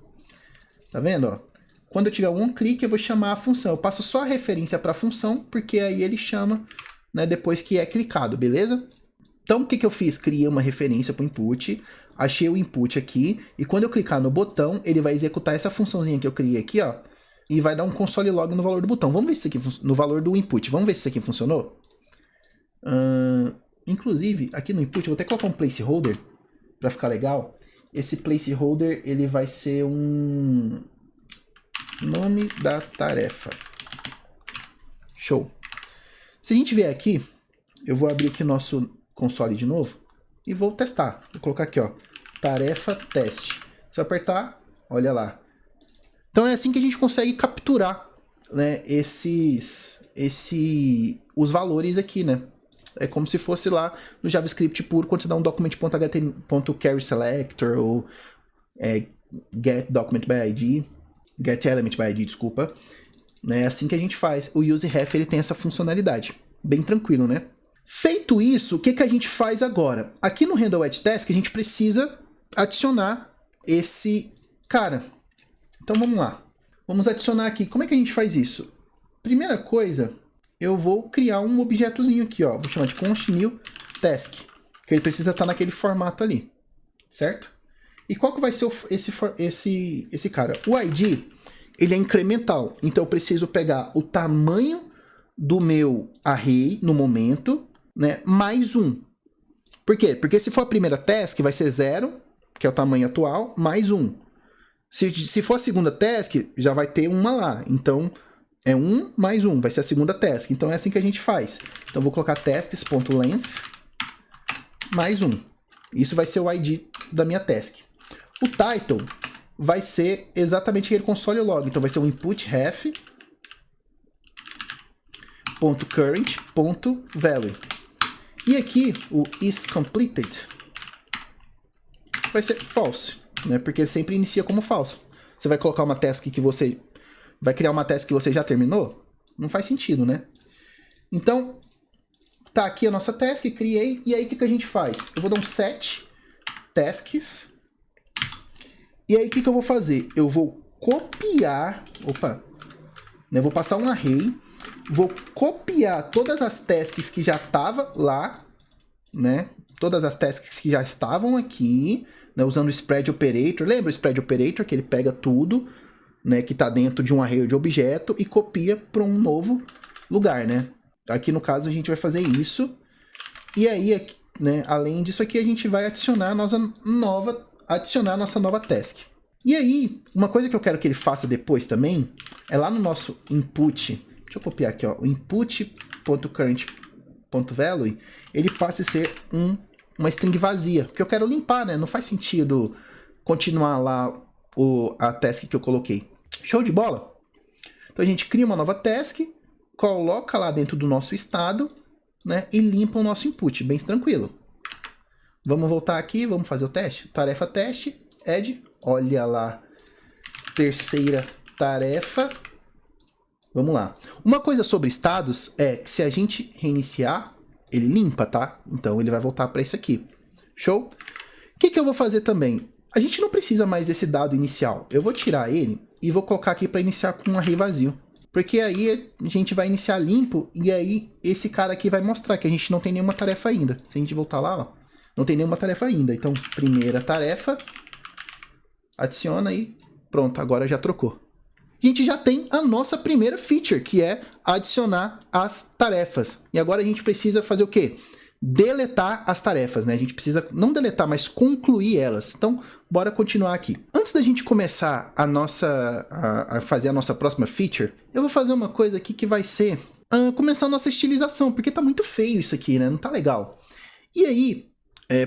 Tá vendo, ó? Quando eu tiver um clique, eu vou chamar a função. Eu passo só a referência para a função, porque aí ele chama, né, depois que é clicado, beleza? Então, o que eu fiz? Criei uma referência para o input, achei o input aqui, e quando eu clicar no botão, ele vai executar essa funçãozinha que eu criei aqui, ó, e vai dar um console log no valor do botão. Vamos ver se isso aqui, no valor do input, vamos ver se isso aqui funcionou? Inclusive, aqui no input, eu vou até colocar um placeholder, para ficar legal. Esse placeholder, ele vai ser um nome da tarefa. Show. Se a gente vier aqui, eu vou abrir aqui o nosso console de novo e vou testar. Vou colocar aqui, ó, tarefa teste. Se eu apertar, olha lá. Então é assim que a gente consegue capturar, né, os valores aqui, né? É como se fosse lá no JavaScript puro, quando você dá um document.carrySelector ou getElementById, desculpa. É assim que a gente faz. O useRef ele tem essa funcionalidade. Bem tranquilo, né? Feito isso, o que a gente faz agora? Aqui no handle add task, a gente precisa adicionar esse cara. Então vamos lá. Vamos adicionar aqui. Como é que a gente faz isso? Primeira coisa, eu vou criar um objetozinho aqui, ó. Vou chamar de const new task, que ele precisa estar naquele formato ali, certo? E qual que vai ser esse cara? O ID, ele é incremental, então eu preciso pegar o tamanho do meu array no momento, né, mais 1. Por quê? Porque se for a primeira task, vai ser 0, que é o tamanho atual, mais 1. Se for a segunda task, já vai ter uma lá. Então, é 1 mais 1, vai ser a segunda task. Então, é assim que a gente faz. Então, eu vou colocar tasks.length mais 1. Isso vai ser o ID da minha task. O title vai ser exatamente aquele console log. Então, vai ser o input ref .current.value. E aqui, o isCompleted vai ser false, né? Porque ele sempre inicia como falso. Você vai colocar uma task que você... vai criar uma task que você já terminou? Não faz sentido, né? Então, tá aqui a nossa task, criei. E aí, o que a gente faz? Eu vou dar um set tasks. E aí, o que eu vou fazer? Eu vou copiar... Opa! Eu vou passar um array. Vou copiar todas as tasks que já estavam lá, né? Todas as tasks que já estavam aqui, né? Usando o spread operator. Lembra o spread operator? Que ele pega tudo, né, que está dentro de um array de objeto e copia para um novo lugar, né? Aqui no caso a gente vai fazer isso. E aí, né, além disso aqui, a gente vai adicionar a nossa nova task. E aí, uma coisa que eu quero que ele faça depois também é lá no nosso input. Deixa eu copiar aqui, ó, o input.current.value, ele passa a ser uma string vazia, porque eu quero limpar, né? Não faz sentido continuar lá a task que eu coloquei. Show de bola? Então a gente cria uma nova task, coloca lá dentro do nosso estado, né? E limpa o nosso input, bem tranquilo. Vamos voltar aqui, vamos fazer o teste. Tarefa teste, add, olha lá, terceira tarefa. Vamos lá. Uma coisa sobre estados é que se a gente reiniciar, ele limpa, tá? Então ele vai voltar para isso aqui. Show? O que eu vou fazer também? A gente não precisa mais desse dado inicial. Eu vou tirar ele e vou colocar aqui para iniciar com um array vazio. Porque aí a gente vai iniciar limpo e aí esse cara aqui vai mostrar que a gente não tem nenhuma tarefa ainda. Se a gente voltar lá, ó, não tem nenhuma tarefa ainda. Então, primeira tarefa, adiciona aí, pronto, agora já trocou. A gente já tem a nossa primeira feature, que é adicionar as tarefas. E agora a gente precisa fazer o quê? Deletar as tarefas, né? A gente precisa não deletar, mas concluir elas. Então, bora continuar aqui. Antes da gente começar a fazer a nossa próxima feature, eu vou fazer uma coisa aqui que vai ser começar a nossa estilização, porque tá muito feio isso aqui, né? Não tá legal. E aí,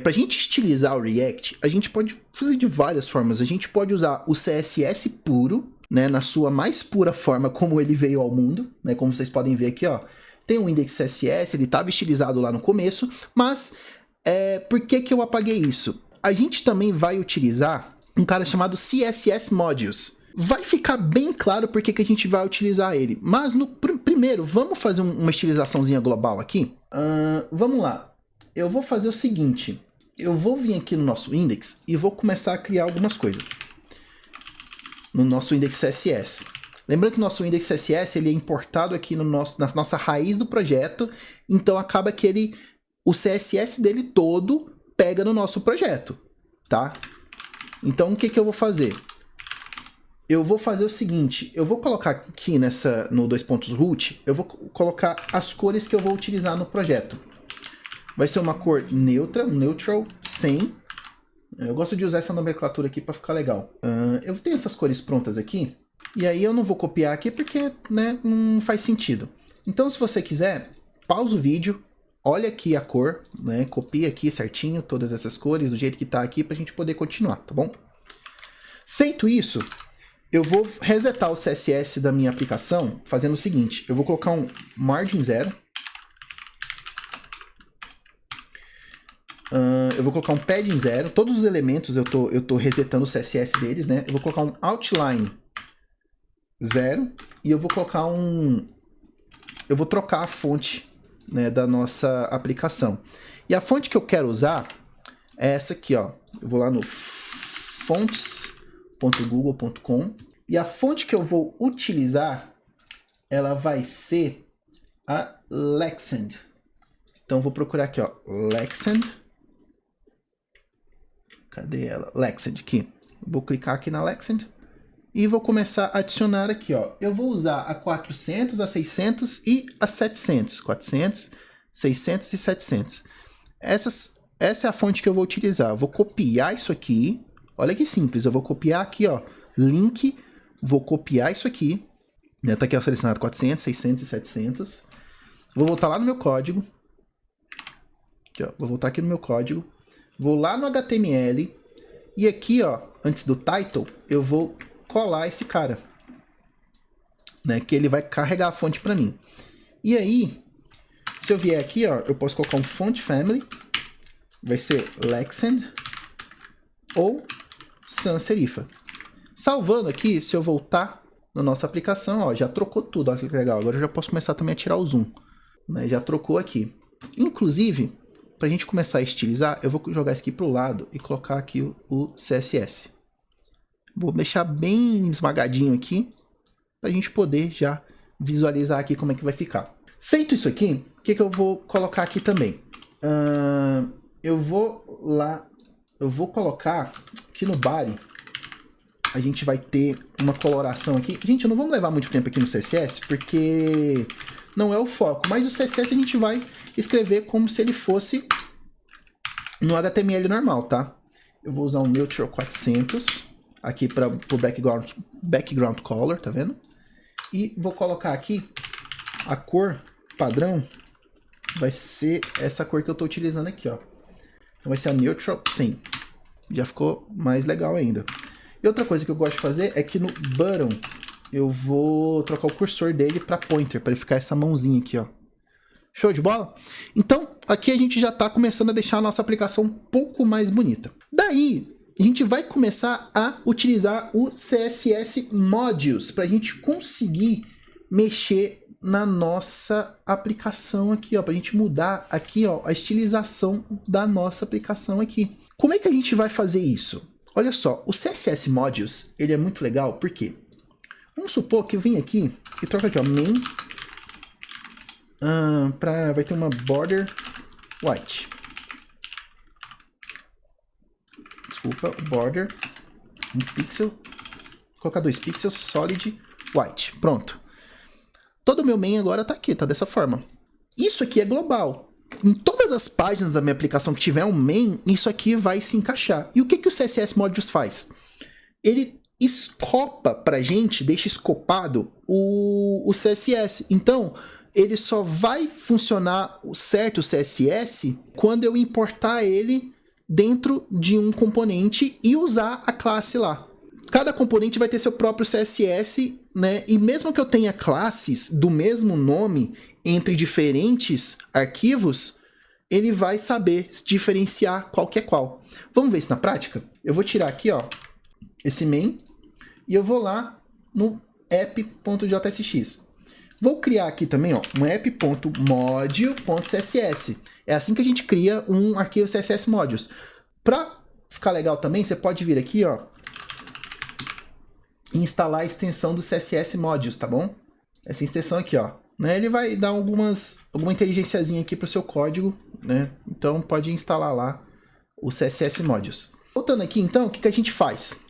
pra gente estilizar o React, a gente pode fazer de várias formas. A gente pode usar o CSS puro, né? Na sua mais pura forma, como ele veio ao mundo, né? Como vocês podem ver aqui, ó. Tem um index CSS, ele estava estilizado lá no começo, mas por que eu apaguei isso? A gente também vai utilizar um cara chamado CSS Modules. Vai ficar bem claro por que a gente vai utilizar ele, mas primeiro, vamos fazer uma estilizaçãozinha global aqui? Vamos lá, eu vou fazer o seguinte, eu vou vir aqui no nosso index e vou começar a criar algumas coisas no nosso index CSS. Lembrando que o nosso index CSS ele é importado aqui na nossa raiz do projeto, então acaba que o CSS dele todo pega no nosso projeto, tá? Então o que eu vou fazer? Eu vou fazer o seguinte, eu vou colocar aqui no 2.root, eu vou colocar as cores que eu vou utilizar no projeto. Vai ser uma cor neutra, neutral, sem. Eu gosto de usar essa nomenclatura aqui para ficar legal. Eu tenho essas cores prontas aqui. E aí eu não vou copiar aqui porque, né, não faz sentido. Então, se você quiser, pausa o vídeo, olha aqui a cor, né, copia aqui certinho todas essas cores do jeito que tá aqui pra gente poder continuar, tá bom? Feito isso, eu vou resetar o CSS da minha aplicação fazendo o seguinte, eu vou colocar um margin 0, eu vou colocar um padding 0, todos os elementos eu tô resetando o CSS deles, né, eu vou colocar um outline 0 e eu vou colocar eu vou trocar a fonte, né, da nossa aplicação. E a fonte que eu quero usar é essa aqui, ó. Eu vou lá no fonts.google.com e a fonte que eu vou utilizar, ela vai ser a Lexend. Então eu vou procurar aqui, ó, Lexend. Cadê ela? Lexend aqui. Vou clicar aqui na Lexend. E vou começar a adicionar aqui, ó. Eu vou usar a 400, a 600 e a 700. 400, 600 e 700. Essa é a fonte que eu vou utilizar. Eu vou copiar isso aqui. Olha que simples. Eu vou copiar aqui, ó. Link. Vou copiar isso aqui. Tá aqui ó, selecionado 400, 600 e 700. Vou voltar lá no meu código. Aqui, ó. Vou voltar aqui no meu código. Vou lá no HTML. E aqui, ó, antes do title, eu vou colar esse cara, né, que ele vai carregar a fonte para mim. E aí, se eu vier aqui, ó, eu posso colocar um font family, vai ser Lexend ou sans serifa. Salvando aqui, se eu voltar na nossa aplicação, ó, já trocou tudo, olha que legal. Agora eu já posso começar também a tirar o zoom, né, já trocou aqui. Inclusive, para a gente começar a estilizar, eu vou jogar isso aqui para o lado e colocar aqui o CSS. Vou deixar bem esmagadinho aqui, para a gente poder já visualizar aqui como é que vai ficar. Feito isso aqui, o que eu vou colocar aqui também? Eu vou colocar aqui no body, a gente vai ter uma coloração aqui. Gente, não vamos levar muito tempo aqui no CSS, porque não é o foco, mas o CSS a gente vai escrever como se ele fosse no HTML normal, tá? Eu vou usar um Neutral 400 aqui para o background color, tá vendo? E vou colocar aqui a cor padrão, vai ser essa cor que eu tô utilizando aqui, ó. Então vai ser a Neutral 100. Já ficou mais legal ainda. E outra coisa que eu gosto de fazer é que no button eu vou trocar o cursor dele para pointer, para ele ficar essa mãozinha aqui, ó. Show de bola? Então, aqui a gente já está começando a deixar a nossa aplicação um pouco mais bonita. Daí, a gente vai começar a utilizar o CSS Modules para a gente conseguir mexer na nossa aplicação aqui, ó, para a gente mudar aqui, ó, a estilização da nossa aplicação aqui. Como é que a gente vai fazer isso? olha só, o CSS Modules, ele é muito legal, porque vamos supor que eu vim aqui e troco aqui, ó, main, vai ter uma border white. Desculpa, border, 1 pixel, vou colocar 2 pixels, solid, white, pronto. Todo o meu main agora tá aqui, tá dessa forma. Isso aqui é global. Em todas as páginas da minha aplicação que tiver um main, isso aqui vai se encaixar. E o que o CSS Modules faz? Ele escopa pra gente, deixa escopado o CSS. Então, ele só vai funcionar certo o CSS quando eu importar ele dentro de um componente e usar a classe lá. Cada componente vai ter seu próprio CSS, né? E mesmo que eu tenha classes do mesmo nome entre diferentes arquivos, ele vai saber diferenciar qual que é qual. Vamos ver isso na prática? Eu vou tirar aqui, ó, esse main e eu vou lá no app.jsx. Vou criar aqui também, ó, um app.module.css. É assim que a gente cria um arquivo CSS Modules. Para ficar legal também, você pode vir aqui, ó, e instalar a extensão do CSS Modules, tá bom? Essa extensão aqui, ó, né, ele vai dar alguma inteligênciazinha aqui para o seu código, né? Então pode instalar lá o CSS Modules. Voltando aqui, então, o que a gente faz?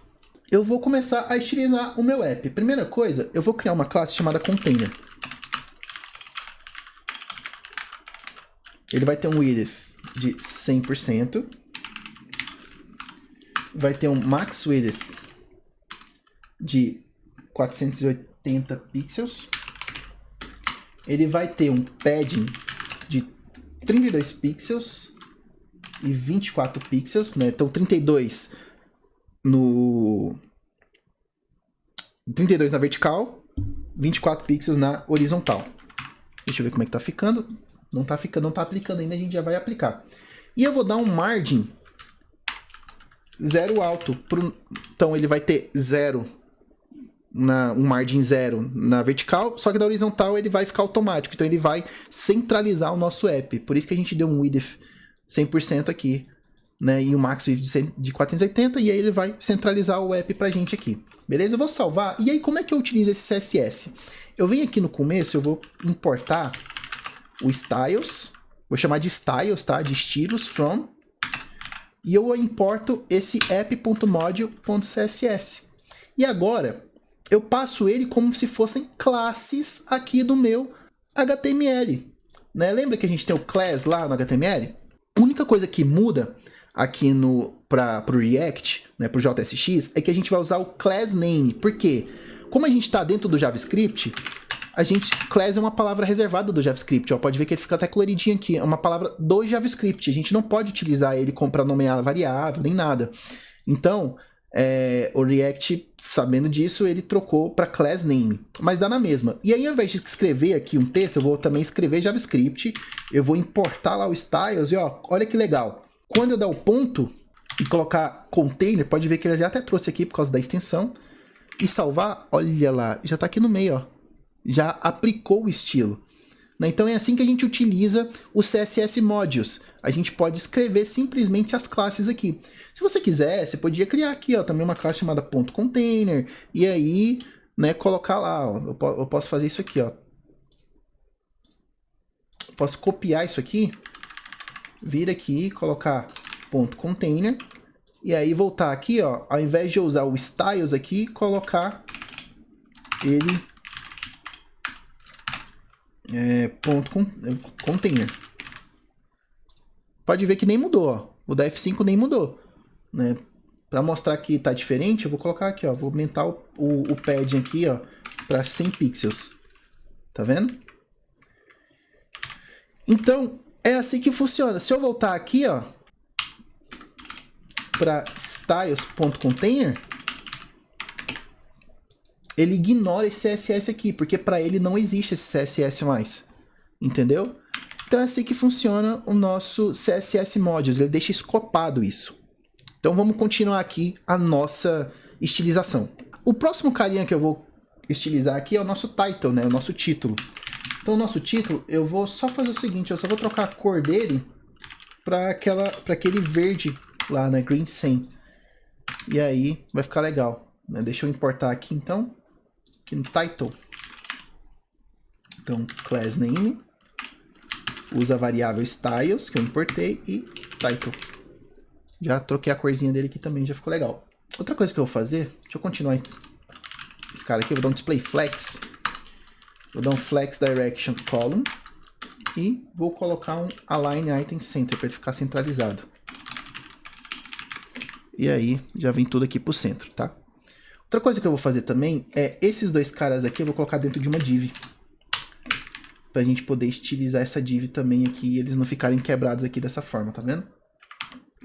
Eu vou começar a estilizar o meu app. Primeira coisa, eu vou criar uma classe chamada container. Ele vai ter um width de 100%. Vai ter um max width de 480 pixels. Ele vai ter um padding de 32 pixels e 24 pixels, né? Então 32 na vertical, 24 pixels na horizontal. Deixa eu ver como é que tá ficando. Não tá aplicando ainda, a gente já vai aplicar. E eu vou dar um margin 0 alto. Então ele vai ter 0, um margin 0 na vertical, só que na horizontal ele vai ficar automático. Então ele vai centralizar o nosso app. Por isso que a gente deu um width 100% aqui, né? E o max width de 480, e aí ele vai centralizar o app pra gente aqui. Beleza? Eu vou salvar. E aí como é que eu utilizo esse CSS? Eu venho aqui no começo, eu vou importar o styles, vou chamar de styles, tá? De estilos, from, e eu importo esse app.module.css. E agora, eu passo ele como se fossem classes aqui do meu HTML, né? Lembra que a gente tem o class lá no HTML? A única coisa que muda aqui para o React, né, para o JSX, é que a gente vai usar o class name. Por quê? Como a gente está dentro do JavaScript, class é uma palavra reservada do JavaScript, ó, pode ver que ele fica até coloridinho aqui, é uma palavra do JavaScript, a gente não pode utilizar ele para nomear variável, nem nada. Então, o React, sabendo disso, ele trocou para class name, mas dá na mesma. E aí, ao invés de escrever aqui um texto, eu vou também escrever JavaScript, eu vou importar lá o styles, e ó, olha que legal. Quando eu der o ponto e colocar container, pode ver que ele já até trouxe aqui por causa da extensão, e salvar, olha lá, já está aqui no meio, ó. Já aplicou o estilo. Né? Então é assim que a gente utiliza o CSS Modules. A gente pode escrever simplesmente as classes aqui. Se você quiser, você podia criar aqui, ó, também uma classe chamada .container, e aí, né, colocar lá, ó, eu posso fazer isso aqui, ó. Posso copiar isso aqui, vir aqui, colocar .container, e aí voltar aqui, ó, ao invés de eu usar o styles aqui, colocar ele .container. Pode ver que nem mudou, ó. O da F5 nem mudou, né? Para mostrar que tá diferente, eu vou colocar aqui, ó, vou aumentar o padding aqui, ó, para 100 pixels. Tá vendo? Então, é assim que funciona. Se eu voltar aqui, ó, para styles.container, ele ignora esse CSS aqui, porque para ele não existe esse CSS mais. Entendeu? Então é assim que funciona o nosso CSS Modules, ele deixa escopado isso. Então vamos continuar aqui a nossa estilização. O próximo carinha que eu vou estilizar aqui é o nosso title, né? O nosso título. Então o nosso título, eu vou só fazer o seguinte, eu só vou trocar a cor dele para aquele verde lá, né? Green 100. E aí vai ficar legal, né? Deixa eu importar aqui então, aqui no title. Então, class name, usa a variável styles que eu importei e title. Já troquei a corzinha dele aqui também, já ficou legal. Outra coisa que eu vou fazer, deixa eu continuar esse cara aqui, eu vou dar um display flex. Vou dar um flex direction column e vou colocar um align item center para ele ficar centralizado. E aí já vem tudo aqui pro centro, tá? Outra coisa que eu vou fazer também é esses dois caras aqui eu vou colocar dentro de uma div. Pra gente poder estilizar essa div também aqui e eles não ficarem quebrados aqui dessa forma, tá vendo?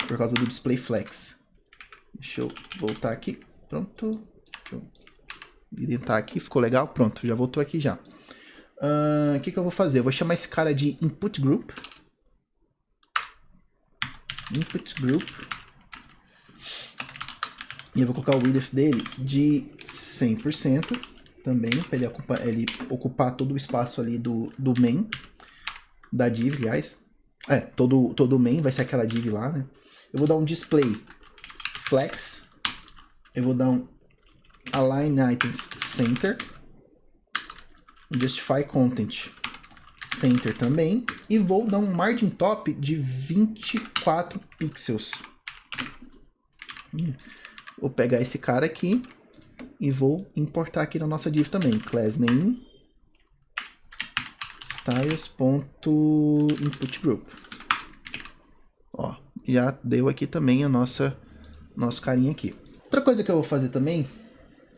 Por causa do display flex. Deixa eu voltar aqui. Pronto. Deixa eu identar aqui. Ficou legal? Pronto, já voltou aqui já. O que eu vou fazer? Eu vou chamar esse cara de input group. Input group. E eu vou colocar o width dele de 100% também, para ele ocupar todo o espaço ali do main, da div, aliás. Todo o main vai ser aquela div lá, né? Eu vou dar um display flex. Eu vou dar um align items center. Um justify content center também. E vou dar um margin top de 24 pixels. Vou pegar esse cara aqui e vou importar aqui na nossa div também. Class name styles.input group. Ó, já deu aqui também a nosso carinha aqui. Outra coisa que eu vou fazer também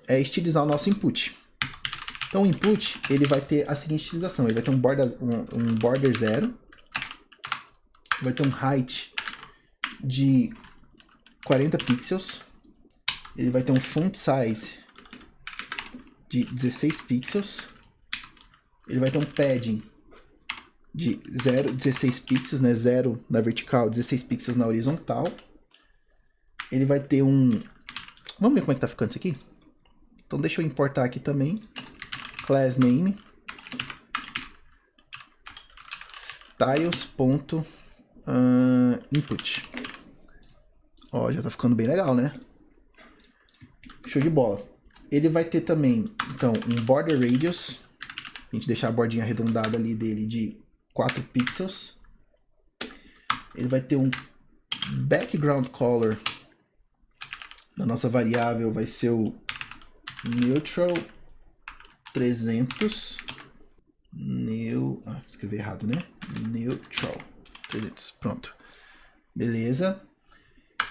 é estilizar o nosso input. Então o input, ele vai ter a seguinte estilização. Ele vai ter um border 0. Vai ter um height de 40 pixels. Ele vai ter um font size de 16 pixels. Ele vai ter um padding de 16 pixels, né? 0 na vertical, 16 pixels na horizontal. Ele vai ter um... Vamos ver como é que tá ficando isso aqui? Então deixa eu importar aqui também. Class name styles.input. Ó, já tá ficando bem legal, né? Show de bola. Ele vai ter também, então, um border radius. A gente deixar a bordinha arredondada ali dele de 4 pixels. Ele vai ter um background color. Na nossa variável vai ser o neutral 300. Escrevi errado, né? Neutral 300. Pronto. Beleza.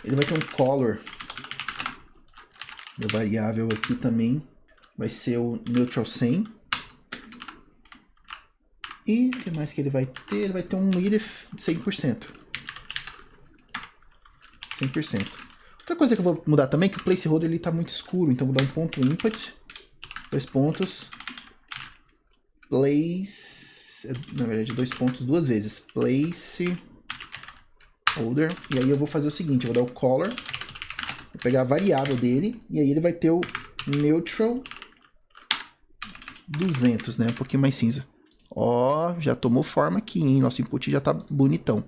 Ele vai ter um color. A variável aqui também vai ser o neutral 100. E o que mais que ele vai ter? Ele vai ter um width de 100%. 100%. Outra coisa que eu vou mudar também é que o placeholder ele está muito escuro. Então vou dar um ponto input. 2 pontos. Place. Na verdade, 2 pontos duas vezes. Place. Holder. E aí eu vou fazer o seguinte. Eu vou dar o color. Vou pegar a variável dele. E aí ele vai ter o neutral 200, né? Um pouquinho mais cinza. Ó, já tomou forma aqui, hein? Nosso input já tá bonitão.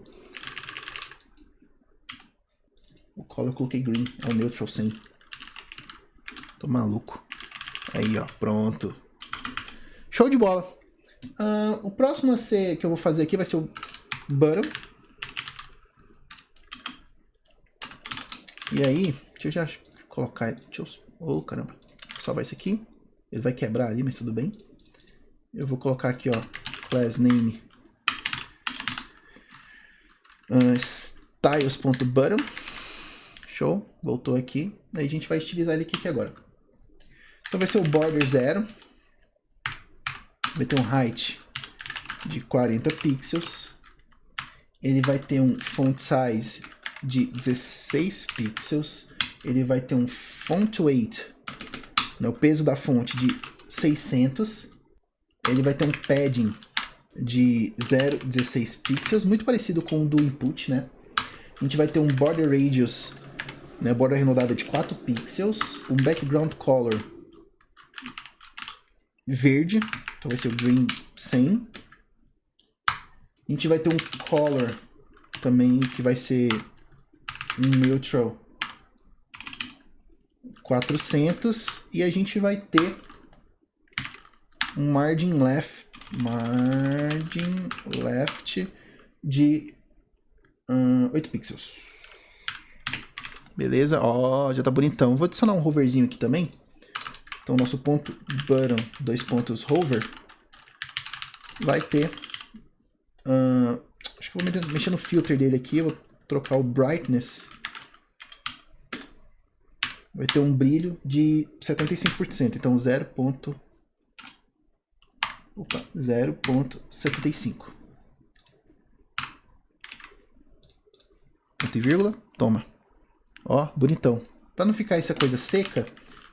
O color eu coloquei green. É o neutral 100. Tô maluco. Aí, ó. Pronto. Show de bola. O próximo a ser, que eu vou fazer aqui vai ser o button. E aí, deixa eu já colocar... Oh, caramba. Vou salvar isso aqui. Ele vai quebrar ali, mas tudo bem. Eu vou colocar aqui, ó, class name styles.button. Show. Voltou aqui. Aí a gente vai estilizar ele aqui agora. Então vai ser o border 0. Vai ter um height de 40 pixels. Ele vai ter um font size de 16 pixels. Ele vai ter um font weight, né, o peso da fonte de 600. Ele vai ter um padding de 0,16 pixels, muito parecido com o do input, né? A gente vai ter um border radius, né, borda arredondada de 4 pixels, um background color verde, então vai ser o green 100. A gente vai ter um color também que vai ser neutral 400 e a gente vai ter um margin left de 8 pixels. Beleza? Ó, já tá bonitão. Vou adicionar um hoverzinho aqui também. Então, nosso ponto button, 2 pontos hover, vai ter... acho que eu vou mexer no filter dele aqui. Eu vou trocar o brightness. Vai ter um brilho de 75%. Então, 0.75. Ponto e vírgula. Toma. Ó, bonitão. Para não ficar essa coisa seca,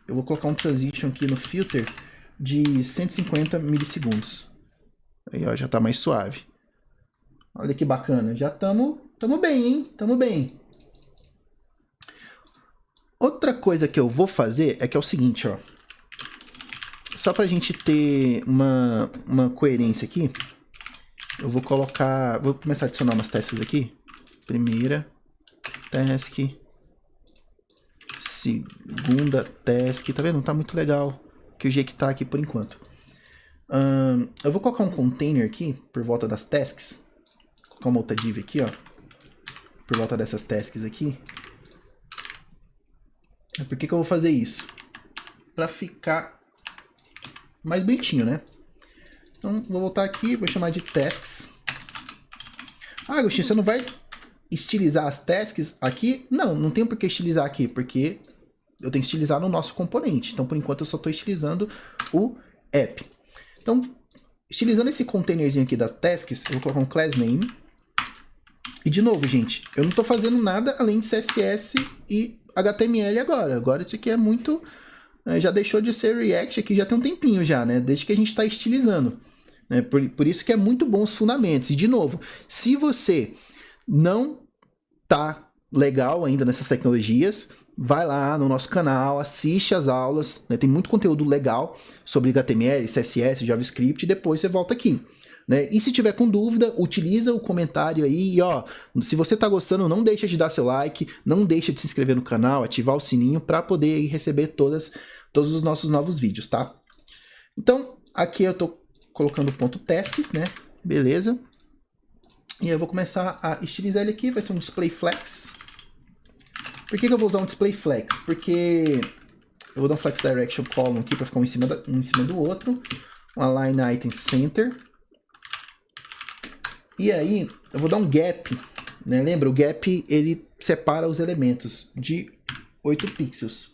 eu vou colocar um transition aqui no filter de 150 milissegundos. Aí, ó, já tá mais suave. Olha que bacana. Já tamo bem, hein? Tamo bem. Outra coisa que eu vou fazer é que é o seguinte, ó. Só pra gente ter uma coerência aqui, eu vou colocar... Vou começar a adicionar umas tasks aqui. Primeira task. Segunda task. Tá vendo? Não tá muito legal que o jeito que tá aqui por enquanto. Eu vou colocar um container aqui por volta das tasks. Vou colocar uma outra div aqui, ó. Por volta dessas tasks aqui. Por que eu vou fazer isso? Pra ficar mais bonitinho, né? Então, vou voltar aqui, vou chamar de tasks. Ah, Agostinho, você não vai estilizar as tasks aqui? Não, não tem por que estilizar aqui, porque eu tenho que estilizar no nosso componente. Então, por enquanto, eu só estou estilizando o app. Então, estilizando esse containerzinho aqui das tasks, eu vou colocar um class name. E, de novo, gente, eu não estou fazendo nada além de CSS e HTML agora. Agora isso aqui é muito... já deixou de ser React aqui, já tem um tempinho já, né? Desde que a gente está estilizando. Né? Por isso que é muito bom os fundamentos. E, de novo, se você não tá legal ainda nessas tecnologias, vai lá no nosso canal, assiste as aulas, né? Tem muito conteúdo legal sobre HTML, CSS, JavaScript, e depois você volta aqui. Né? E se tiver com dúvida, utiliza o comentário aí, e ó, se você tá gostando, não deixa de dar seu like, não deixa de se inscrever no canal, ativar o sininho para poder aí receber todos os nossos novos vídeos, tá? Então, aqui eu tô colocando o ponto tasks, né? Beleza. E aí eu vou começar a estilizar ele aqui, vai ser um display flex. Por que eu vou usar um display flex? Porque eu vou dar um flex direction column aqui para ficar um em cima do outro, um align item center. E aí, eu vou dar um gap, né? Lembra, o gap, ele separa os elementos de 8 pixels.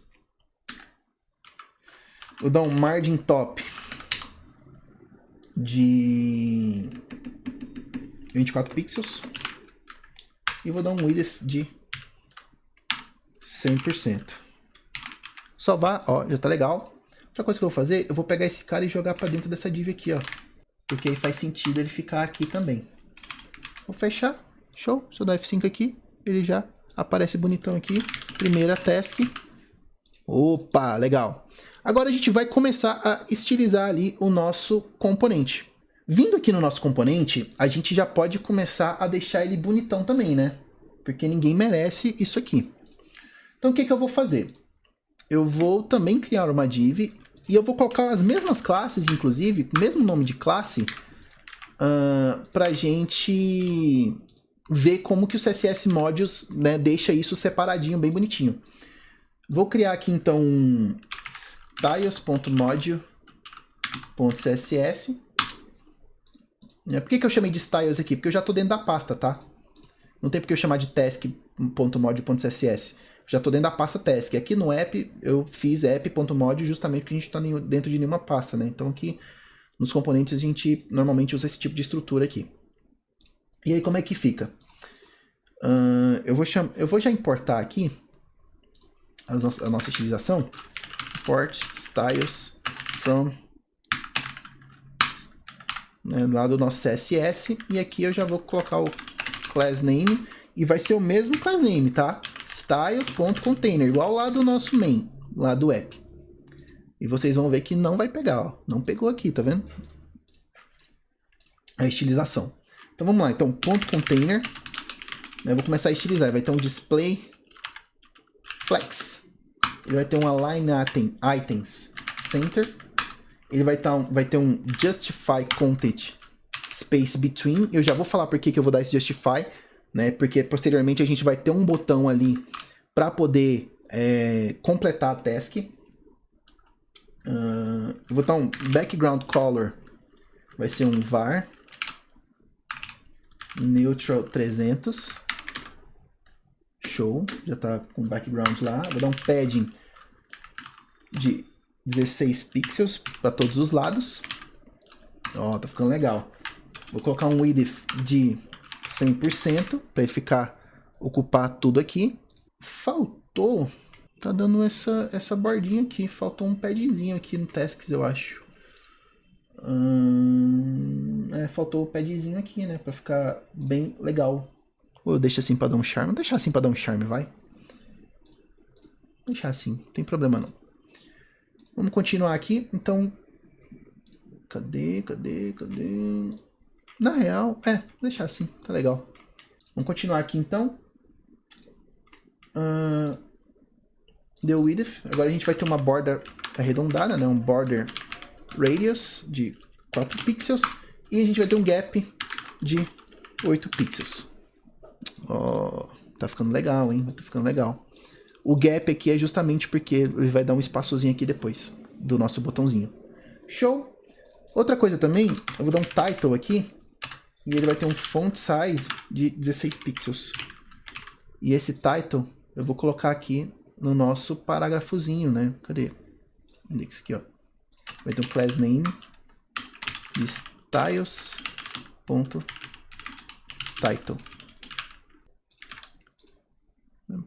Vou dar um margin top de 24 pixels. E vou dar um width de 100%. Salvar, ó, já tá legal. Outra coisa que eu vou fazer, eu vou pegar esse cara e jogar para dentro dessa div aqui, ó. Porque aí faz sentido ele ficar aqui também. Vou fechar, show, se eu dar F5 aqui, ele já aparece bonitão aqui, primeira task, opa, legal. Agora a gente vai começar a estilizar ali o nosso componente. Vindo aqui no nosso componente, a gente já pode começar a deixar ele bonitão também, né? Porque ninguém merece isso aqui. Então o que eu vou fazer? Eu vou também criar uma div e eu vou colocar as mesmas classes, inclusive, o mesmo nome de classe, pra gente ver como que o CSS Modules, né, deixa isso separadinho, bem bonitinho. Vou criar aqui então um styles.module.css. Por que eu chamei de styles aqui? Porque eu já estou dentro da pasta, tá? Não tem porque eu chamar de task.module.css. Já estou dentro da pasta task. Aqui no app eu fiz app.module justamente porque a gente está dentro de nenhuma pasta, né? Então aqui nos componentes a gente normalmente usa esse tipo de estrutura aqui. E aí como é que fica? Eu vou já importar aqui a nossa utilização. Import styles from, né, lá do nosso CSS. E aqui eu já vou colocar o class name. E vai ser o mesmo class name, tá? Styles.container, igual lá do nosso main, lá do app. E vocês vão ver que não vai pegar, ó. Não pegou aqui, tá vendo? A estilização. Então vamos lá, então ponto .container. Eu vou começar a estilizar, vai ter um display flex. ele vai ter um Align Items Center, ele vai ter um Justify Content Space Between. Eu já vou falar por que eu vou dar esse Justify, né? Porque posteriormente a gente vai ter um botão ali para poder completar a task. Eu vou dar um Background Color, vai ser um var Neutral 300. Show, já tá com o background lá. Vou dar um padding de 16 pixels para todos os lados. Ó, tá ficando legal. Vou colocar um width de 100% para ele ocupar tudo aqui. Faltou, tá dando essa bordinha aqui. Faltou um padzinho aqui no tasks, eu acho. Faltou o padzinho aqui, né, para ficar bem legal. Ou eu deixo assim pra dar um charme? Vou deixar assim pra dar um charme, vai. Vou deixar assim, não tem problema não. Vamos continuar aqui, então... Cadê? Na real, vou deixar assim, tá legal. Vamos continuar aqui então. Deu width. Agora a gente vai ter uma borda arredondada, né? Um border radius de 4 pixels. E a gente vai ter um gap de 8 pixels. Ó, tá ficando legal, hein? Tá ficando legal. O gap aqui é justamente porque ele vai dar um espaçozinho aqui depois do nosso botãozinho. Show! Outra coisa também, eu vou dar um title aqui e ele vai ter um font size de 16 pixels. E esse title eu vou colocar aqui no nosso parágrafozinho, né? Cadê? Index aqui, ó. Vai ter um class name de styles.title.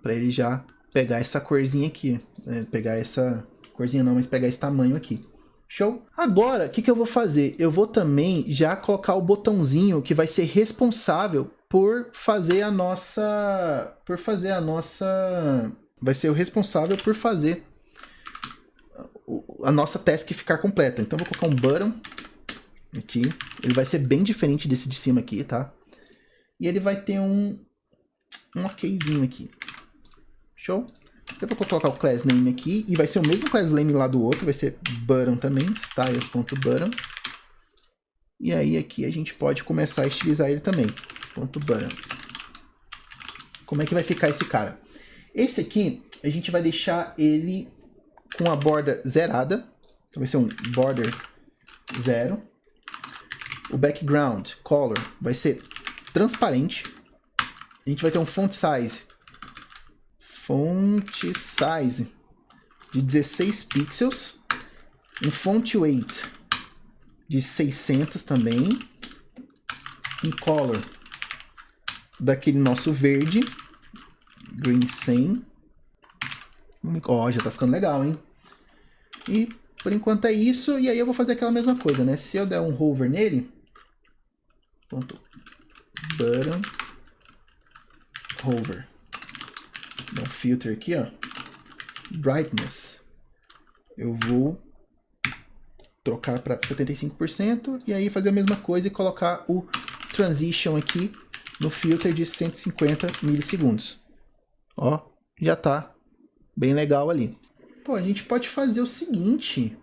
Para ele já pegar essa corzinha aqui. Pegar essa corzinha não, mas pegar esse tamanho aqui. Show? Agora, o que eu vou fazer? Eu vou também já colocar o botãozinho que vai ser responsável por fazer a nossa... Vai ser o responsável por fazer a nossa task ficar completa. Então eu vou colocar um button aqui. Ele vai ser bem diferente desse de cima aqui, tá? E ele vai ter um okzinho aqui. Show? Eu vou colocar o class name aqui e vai ser o mesmo class name lá do outro, vai ser button também, styles.button. E aí aqui a gente pode começar a estilizar ele também, .button. Como é que vai ficar esse cara? Esse aqui a gente vai deixar ele com a borda zerada, então vai ser um border 0. O background color vai ser transparente. A gente vai ter um font size de 16 pixels, um font weight de 600 também, um color daquele nosso verde, green 100. Ó, já tá ficando legal, hein? E por enquanto é isso, e aí eu vou fazer aquela mesma coisa, né? Se eu der um hover nele, button, hover. Dá um filter aqui, ó. Brightness. Eu vou trocar para 75% e aí fazer a mesma coisa e colocar o transition aqui no filter de 150 milissegundos. Ó, já tá bem legal ali. Pô, a gente pode fazer o seguinte.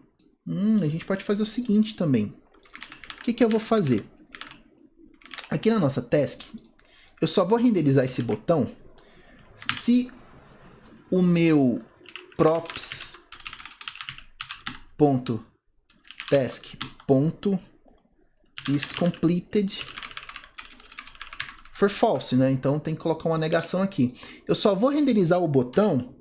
Também. O que eu vou fazer? Aqui na nossa task, eu só vou renderizar esse botão se o meu props.task.isCompleted for false, né? Então tem que colocar uma negação aqui. Eu só vou renderizar o botão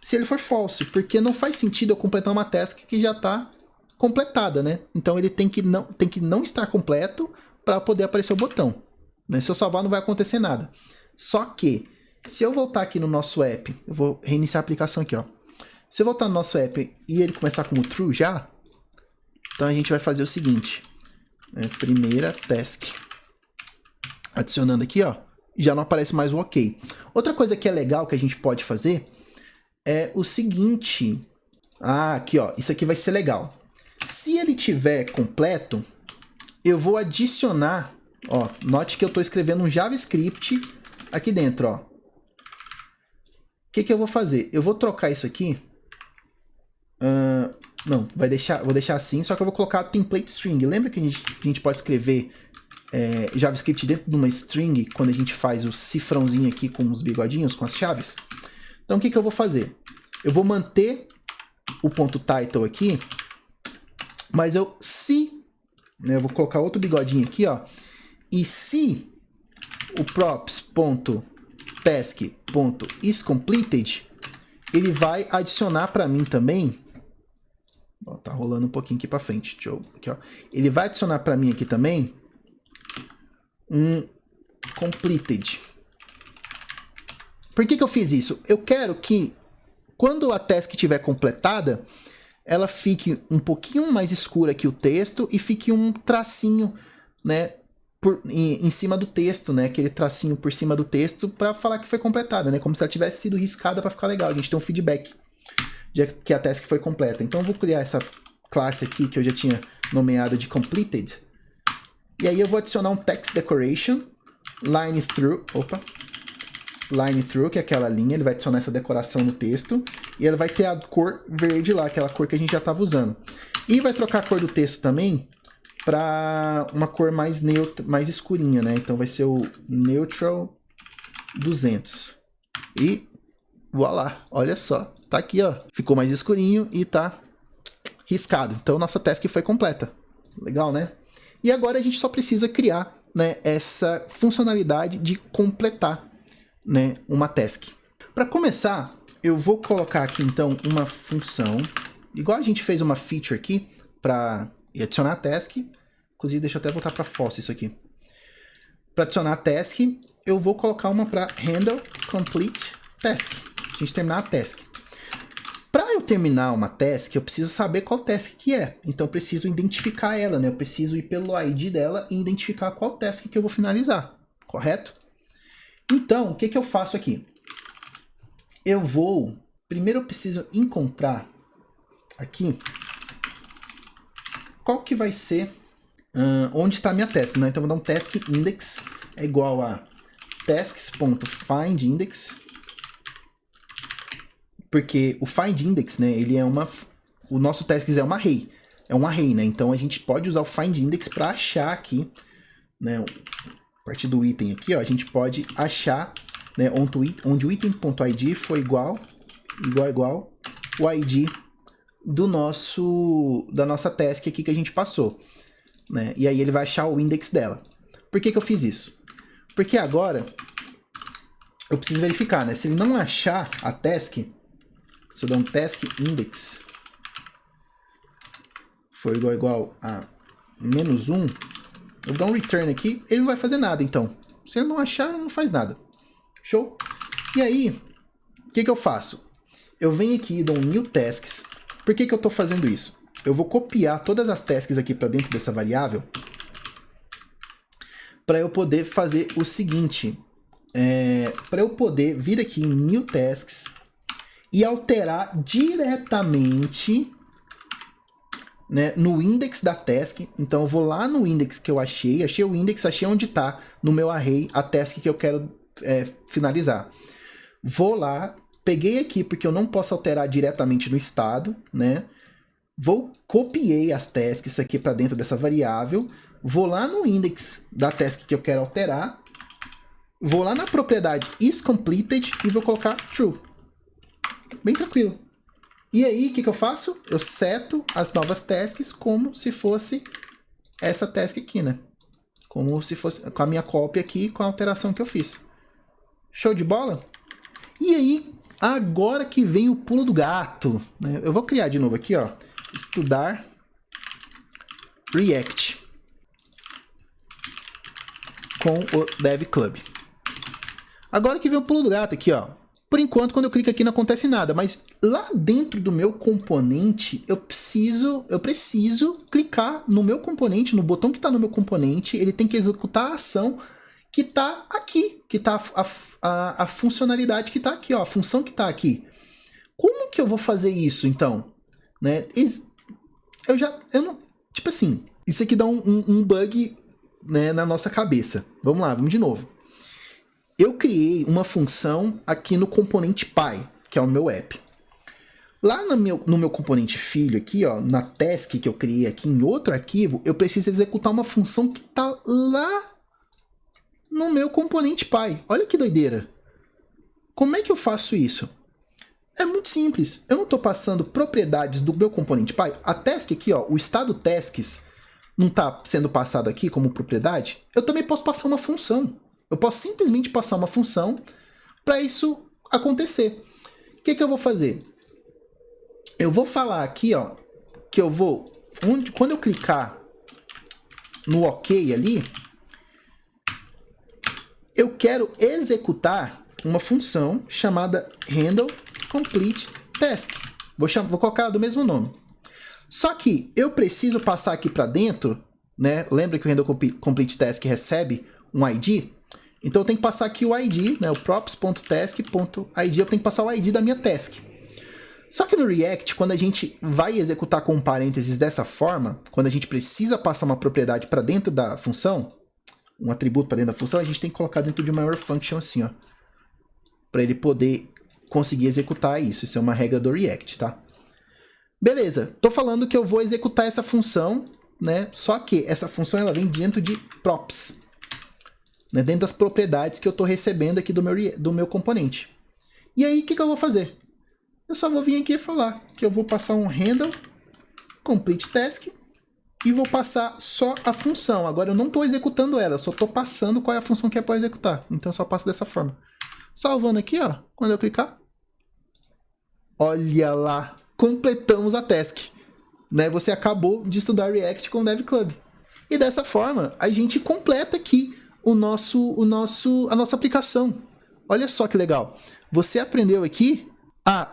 se ele for false, porque não faz sentido eu completar uma task que já está completada, né? Então ele tem que não estar completo para poder aparecer o botão, né? Se eu salvar não vai acontecer nada. Só que se eu voltar aqui no nosso app, eu vou reiniciar a aplicação aqui, ó. Se eu voltar no nosso app e ele começar como true já, então a gente vai fazer o seguinte, né? Primeira task. Adicionando aqui, ó, já não aparece mais o OK. Outra coisa que é legal que a gente pode fazer é o seguinte. Aqui, ó, isso aqui vai ser legal. Se ele tiver completo, eu vou adicionar, ó, note que eu estou escrevendo um JavaScript aqui dentro, ó. que eu vou fazer? Eu vou trocar isso aqui. Não, vou deixar assim, só que eu vou colocar template string. Lembra que a gente pode escrever JavaScript dentro de uma string quando a gente faz o cifrãozinho aqui com os bigodinhos, com as chaves? Então o que eu vou fazer? Eu vou manter o ponto title aqui, mas eu vou colocar outro bigodinho aqui, ó. E se o props.task.isCompleted, ele vai adicionar para mim também. Ó, tá rolando um pouquinho aqui para frente. Deixa eu, aqui, ó. Ele vai adicionar para mim aqui também um completed. Por que eu fiz isso? Eu quero que quando a task estiver completada, ela fique um pouquinho mais escura aqui o texto e fique um tracinho, né, em cima do texto, né, aquele tracinho por cima do texto para falar que foi completada, né, como se ela tivesse sido riscada para ficar legal. A gente tem um feedback de que a task foi completa. Então eu vou criar essa classe aqui que eu já tinha nomeado de completed. E aí eu vou adicionar um text decoration, line through, que é aquela linha, ele vai adicionar essa decoração no texto, e ele vai ter a cor verde lá, aquela cor que a gente já estava usando. E vai trocar a cor do texto também para uma cor mais neutra, mais escurinha, né? Então vai ser o neutral 200. E voilá, olha só, tá aqui, ó, ficou mais escurinho e tá riscado. Então nossa task foi completa. Legal, né? E agora a gente só precisa criar, né, essa funcionalidade de completar, né, uma task. Para começar, eu vou colocar aqui então uma função, igual a gente fez uma feature aqui para adicionar a task. Inclusive, deixa eu até voltar para false isso aqui. Para adicionar a task, eu vou colocar uma para handle complete task. A gente terminar a task. Para eu terminar uma task, eu preciso saber qual task que é. Então eu preciso identificar ela, né? Eu preciso ir pelo ID dela e identificar qual task que eu vou finalizar, correto? Então, o que eu faço aqui? Primeiro eu preciso encontrar aqui qual que vai ser, onde está a minha task, né? Então eu vou dar um task index é igual a tasks.findIndex, porque o findIndex, né, ele é o nosso tasks é um array, né? Então a gente pode usar o findIndex para achar aqui, né, a partir do item aqui, ó, a gente pode achar, né, onde o item.id for igual o ID da nossa task aqui que a gente passou, né? E aí ele vai achar o index dela. Por que eu fiz isso? Porque agora eu preciso verificar, né? Se ele não achar a task, se eu der um task index for igual a -1, eu vou dar um return aqui, ele não vai fazer nada, então. Se ele não achar, ele não faz nada. Show? E aí, o que eu faço? Eu venho aqui e dou um new tasks. Por que eu estou fazendo isso? Eu vou copiar todas as tasks aqui para dentro dessa variável para eu poder fazer o seguinte. Para eu poder vir aqui em new tasks e alterar diretamente, né, no index da task. Então eu vou lá no index que eu achei o index, achei onde está no meu array a task que eu quero finalizar. Vou lá, peguei aqui porque eu não posso alterar diretamente no estado, né? Copiei as tasks aqui para dentro dessa variável, vou lá no index da task que eu quero alterar, vou lá na propriedade isCompleted e vou colocar true. Bem tranquilo. E aí, o que eu faço? Eu seto as novas tasks como se fosse essa task aqui, né? Como se fosse com a minha cópia aqui, com a alteração que eu fiz. Show de bola? E aí, agora que vem o pulo do gato, né? Eu vou criar de novo aqui, ó. Estudar React com o Dev Club. Agora que vem o pulo do gato aqui, ó. Por enquanto, quando eu clico aqui não acontece nada, mas lá dentro do meu componente, eu preciso clicar no meu componente, no botão que está no meu componente, ele tem que executar a ação que está aqui, que está a funcionalidade que está aqui, ó, a função que está aqui. Como que eu vou fazer isso, então? Né? Eu não, tipo assim, isso aqui dá um bug, né, na nossa cabeça. Vamos lá, vamos de novo. eu criei uma função aqui no componente pai, que é o meu app. Lá no meu componente filho aqui, ó, na task que eu criei aqui em outro arquivo, eu preciso executar uma função que está lá no meu componente pai. Olha que doideira. Como é que eu faço isso? É muito simples. Eu não estou passando propriedades do meu componente pai. A task aqui, ó, o estado tasks não está sendo passado aqui como propriedade. Eu também posso passar uma função. Eu posso simplesmente passar uma função para isso acontecer. O que eu vou fazer? Eu vou falar aqui, ó, que eu vou... Quando eu clicar no OK ali, eu quero executar uma função chamada handle complete task. Vou colocar do mesmo nome. Só que eu preciso passar aqui para dentro, né? Lembra que o handle complete task recebe um ID? Então eu tenho que passar aqui o ID, né? O props.task.id, eu tenho que passar o ID da minha task. Só que no React, quando a gente vai executar com parênteses dessa forma, quando a gente precisa passar uma propriedade para dentro da função, um atributo para dentro da função, a gente tem que colocar dentro de uma error function assim, ó, para ele poder conseguir executar isso. Isso é uma regra do React, tá? Beleza, tô falando que eu vou executar essa função, né? Só que essa função ela vem dentro de props, né? Dentro das propriedades que eu tô recebendo aqui do meu componente. E aí, o que eu vou fazer? Eu só vou vir aqui e falar que eu vou passar um handle complete task e vou passar só a função. Agora eu não estou executando ela, eu só estou passando qual é a função que é para executar. Então eu só passo dessa forma. Salvando aqui, ó, quando eu clicar. Olha lá, completamos a task. Né? Você acabou de estudar React com o Dev Club. E dessa forma, a gente completa aqui a nossa aplicação. Olha só que legal. Você aprendeu aqui a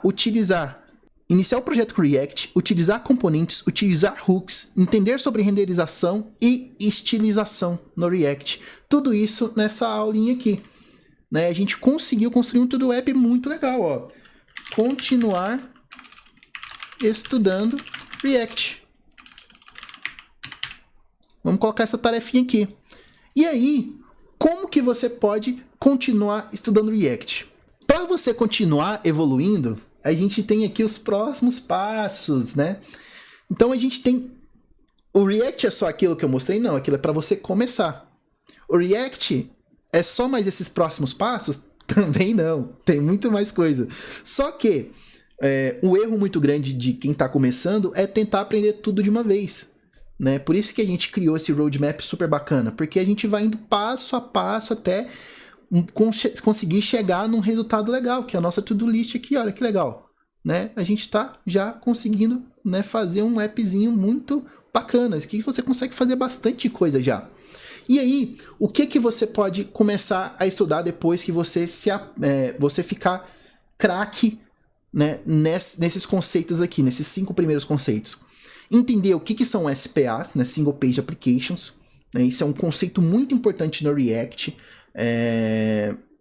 iniciar o projeto com React, utilizar componentes, utilizar hooks, entender sobre renderização e estilização no React. Tudo isso nessa aulinha aqui. Né? A gente conseguiu construir um todo web muito legal. Ó. Continuar estudando React. Vamos colocar essa tarefinha aqui. E aí, como que você pode continuar estudando React? Para você continuar evoluindo, a gente tem aqui os próximos passos, né? Então a gente tem... O React é só aquilo que eu mostrei? Não, aquilo é para você começar. O React é só mais esses próximos passos? Também não, tem muito mais coisa. Só que o erro muito grande de quem está começando é tentar aprender tudo de uma vez. Né? Por isso que a gente criou esse roadmap super bacana, porque a gente vai indo passo a passo até conseguir chegar num resultado legal, que é a nossa to-do list aqui, olha que legal. Né? A gente está já conseguindo, né, fazer um appzinho muito bacana, que você consegue fazer bastante coisa já. E aí, o que você pode começar a estudar depois que você ficar craque, né, nesses conceitos aqui, nesses 5 primeiros conceitos? Entender o que são SPAs, né, Single Page Applications, né, isso é um conceito muito importante no React,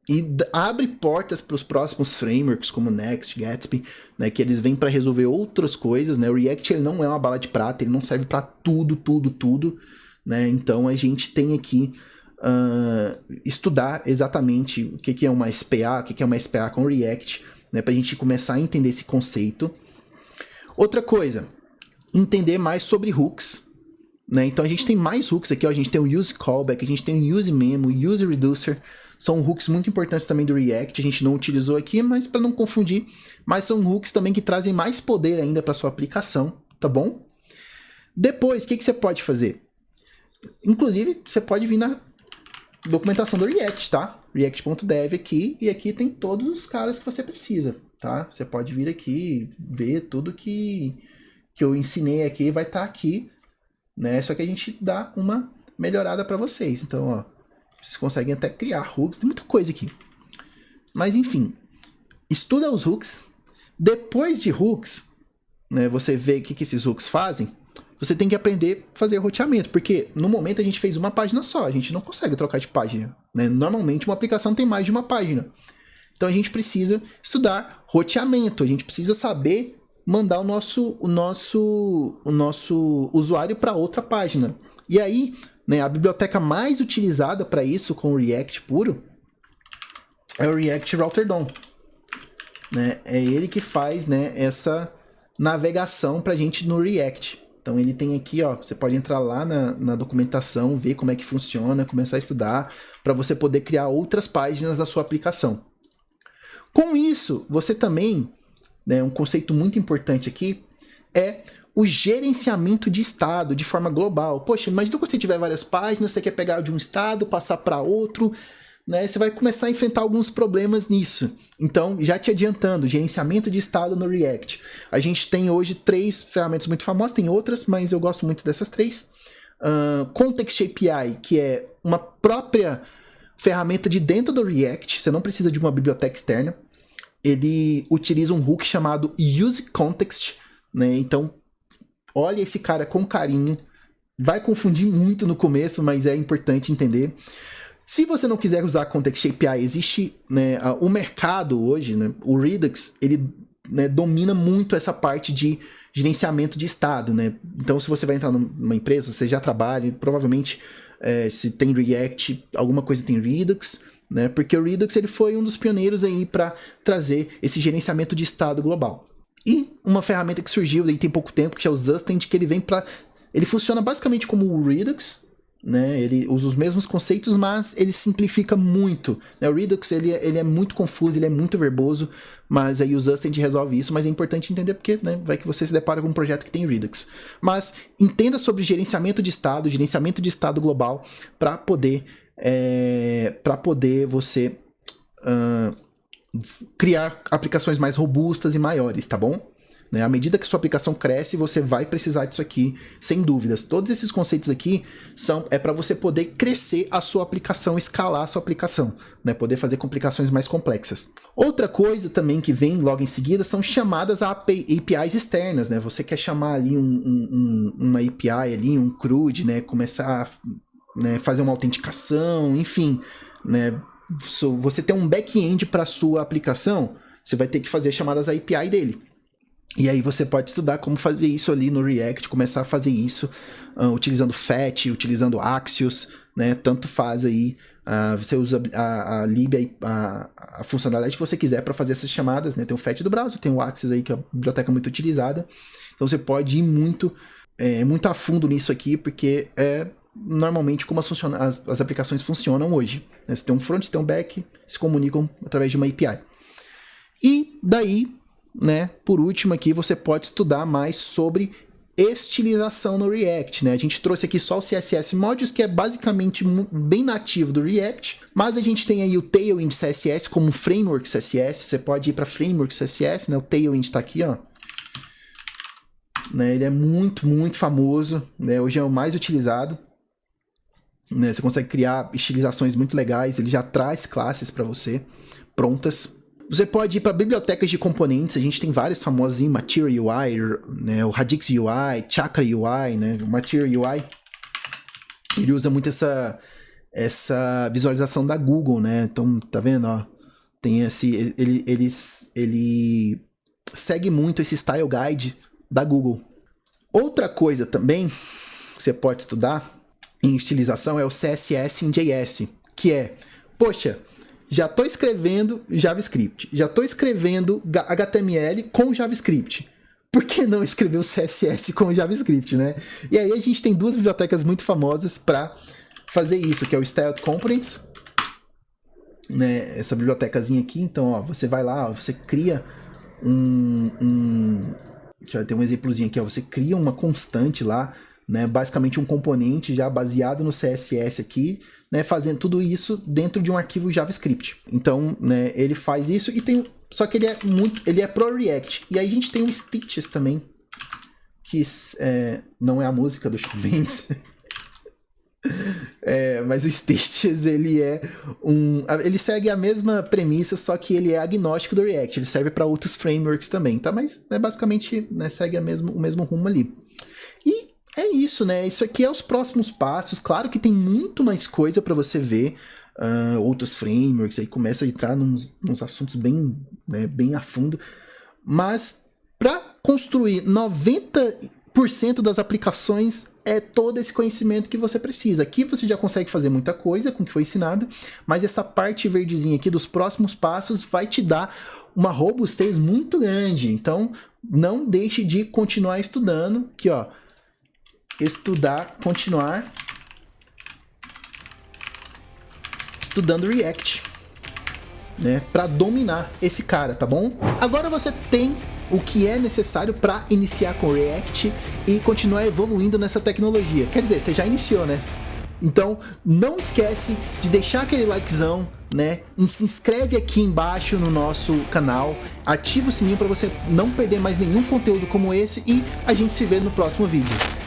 e abre portas para os próximos frameworks como Next, Gatsby, né, que eles vêm para resolver outras coisas. Né? O React ele não é uma bala de prata, ele não serve para tudo. Né? Então a gente tem aqui estudar exatamente o que é uma SPA, o que é uma SPA com React, né, para a gente começar a entender esse conceito. Outra coisa, entender mais sobre hooks. Né? Então a gente tem mais hooks aqui, ó. A gente tem o Use Callback, a gente tem o Use Memo, o Use Reducer. São hooks muito importantes também do React, a gente não utilizou aqui, mas para não confundir, mas são hooks também que trazem mais poder ainda para sua aplicação, tá bom? Depois, o que você pode fazer? Inclusive, você pode vir na documentação do React, tá? React.dev aqui, e aqui tem todos os caras que você precisa, tá? Você pode vir aqui, ver tudo que eu ensinei aqui, vai estar aqui, né? Só que a gente dá uma melhorada para vocês. Então, ó, vocês conseguem até criar hooks, tem muita coisa aqui. Mas, enfim, estuda os hooks. Depois de hooks, né, você vê o que esses hooks fazem, você tem que aprender a fazer roteamento, porque no momento a gente fez uma página só, a gente não consegue trocar de página. Né? Normalmente uma aplicação tem mais de uma página. Então a gente precisa estudar roteamento, a gente precisa saber mandar o nosso usuário para outra página. E aí, né, a biblioteca mais utilizada para isso com o React puro é o React Router DOM, né? É ele que faz, né, essa navegação pra gente no React. Então ele tem aqui, ó, você pode entrar lá na documentação, ver como é que funciona, começar a estudar, para você poder criar outras páginas da sua aplicação. Com isso, você também, né, um conceito muito importante aqui, é o gerenciamento de estado de forma global. Poxa, imagina quando você tiver várias páginas, você quer pegar de um estado, passar para outro, né? Você vai começar a enfrentar alguns problemas nisso. Então, já te adiantando, gerenciamento de estado no React. A gente tem hoje 3 ferramentas muito famosas, tem outras, mas eu gosto muito dessas 3. Context API, que é uma própria ferramenta de dentro do React, você não precisa de uma biblioteca externa. Ele utiliza um hook chamado useContext, né? Então, olha esse cara com carinho. Vai confundir muito no começo, mas é importante entender. Se você não quiser usar Context API, existe, né, o mercado hoje, né, o Redux, ele, né, domina muito essa parte de gerenciamento de estado, né? Então, se você vai entrar numa empresa, você já trabalha, provavelmente, se tem React, alguma coisa tem Redux, né? Porque o Redux ele foi um dos pioneiros aí para trazer esse gerenciamento de estado global. E uma ferramenta que surgiu aí tem pouco tempo, que é o Zustand, que ele funciona basicamente como o Redux, né? Ele usa os mesmos conceitos, mas ele simplifica muito, né? O Redux ele é muito confuso, ele é muito verboso, mas aí o Zustand resolve isso. Mas é importante entender porque, né, vai que você se depara com um projeto que tem Redux. Mas entenda sobre gerenciamento de estado global para poder você criar aplicações mais robustas e maiores, tá bom? Né? À medida que sua aplicação cresce, você vai precisar disso aqui, sem dúvidas. Todos esses conceitos aqui é para você poder crescer a sua aplicação, escalar a sua aplicação, né? Poder fazer complicações mais complexas. Outra coisa também que vem logo em seguida são chamadas a APIs externas, né? Você quer chamar ali uma API, ali, um CRUD, né? Começar a, né, fazer uma autenticação, enfim, né? Você tem um back-end para sua aplicação, você vai ter que fazer chamadas a API dele. E aí você pode estudar como fazer isso ali no React, começar a fazer isso utilizando Fetch, utilizando Axios, né? Tanto faz aí, você usa a lib, a funcionalidade que você quiser para fazer essas chamadas, né? Tem o Fetch do browser, tem o Axios aí, que é uma biblioteca muito utilizada. Então você pode ir muito a fundo nisso aqui, porque normalmente como as aplicações funcionam hoje. Né? Você tem um front, você tem um back, se comunicam através de uma API. E daí, né, por último aqui, você pode estudar mais sobre estilização no React, né? A gente trouxe aqui só o CSS Modules, que é basicamente bem nativo do React, mas a gente tem aí o Tailwind CSS como framework CSS. Você pode ir para framework CSS, né? O Tailwind está aqui, ó. Né? Ele é muito, muito famoso, né? Hoje é o mais utilizado. Né? Você consegue criar estilizações muito legais, ele já traz classes para você prontas. Você pode ir para bibliotecas de componentes, a gente tem vários famosos, Material UI, né, o Radix UI, Chakra UI, né, o Material UI, ele usa muito essa visualização da Google, né, então tá vendo, ó, tem ele segue muito esse Style Guide da Google. Outra coisa também que você pode estudar em estilização é o CSS em JS, que é, poxa, já estou escrevendo JavaScript, já estou escrevendo HTML com JavaScript. Por que não escrever o CSS com JavaScript, né? E aí a gente tem 2 bibliotecas muito famosas para fazer isso, que é o Styled Components, né? Essa bibliotecazinha aqui. Então, ó, você vai lá, ó, você cria deixa eu ter um exemplozinho aqui, ó, você cria uma constante lá, né, basicamente um componente já baseado no CSS aqui, né, fazendo tudo isso dentro de um arquivo JavaScript. Então, né, ele faz isso e tem, só que ele é pro React. E aí a gente tem o Stitches também, que não é a música do Shawn Mendes. Mas o Stitches, ele segue a mesma premissa, só que ele é agnóstico do React, ele serve para outros frameworks também, tá? Mas basicamente, né, segue o mesmo rumo ali. E é isso, né? Isso aqui é os próximos passos. Claro que tem muito mais coisa para você ver, outros frameworks, aí começa a entrar nos assuntos bem, né, bem a fundo. Mas para construir 90% das aplicações é todo esse conhecimento que você precisa. Aqui você já consegue fazer muita coisa com o que foi ensinado, mas essa parte verdezinha aqui dos próximos passos vai te dar uma robustez muito grande. Então, não deixe de continuar estudando. Aqui, ó. Estudar, continuar. Estudando React, né? Para dominar esse cara, tá bom? Agora você tem o que é necessário para iniciar com React e continuar evoluindo nessa tecnologia. Quer dizer, você já iniciou, né? Então, não esquece de deixar aquele likezão, né? E se inscreve aqui embaixo no nosso canal, ativa o sininho para você não perder mais nenhum conteúdo como esse e a gente se vê no próximo vídeo.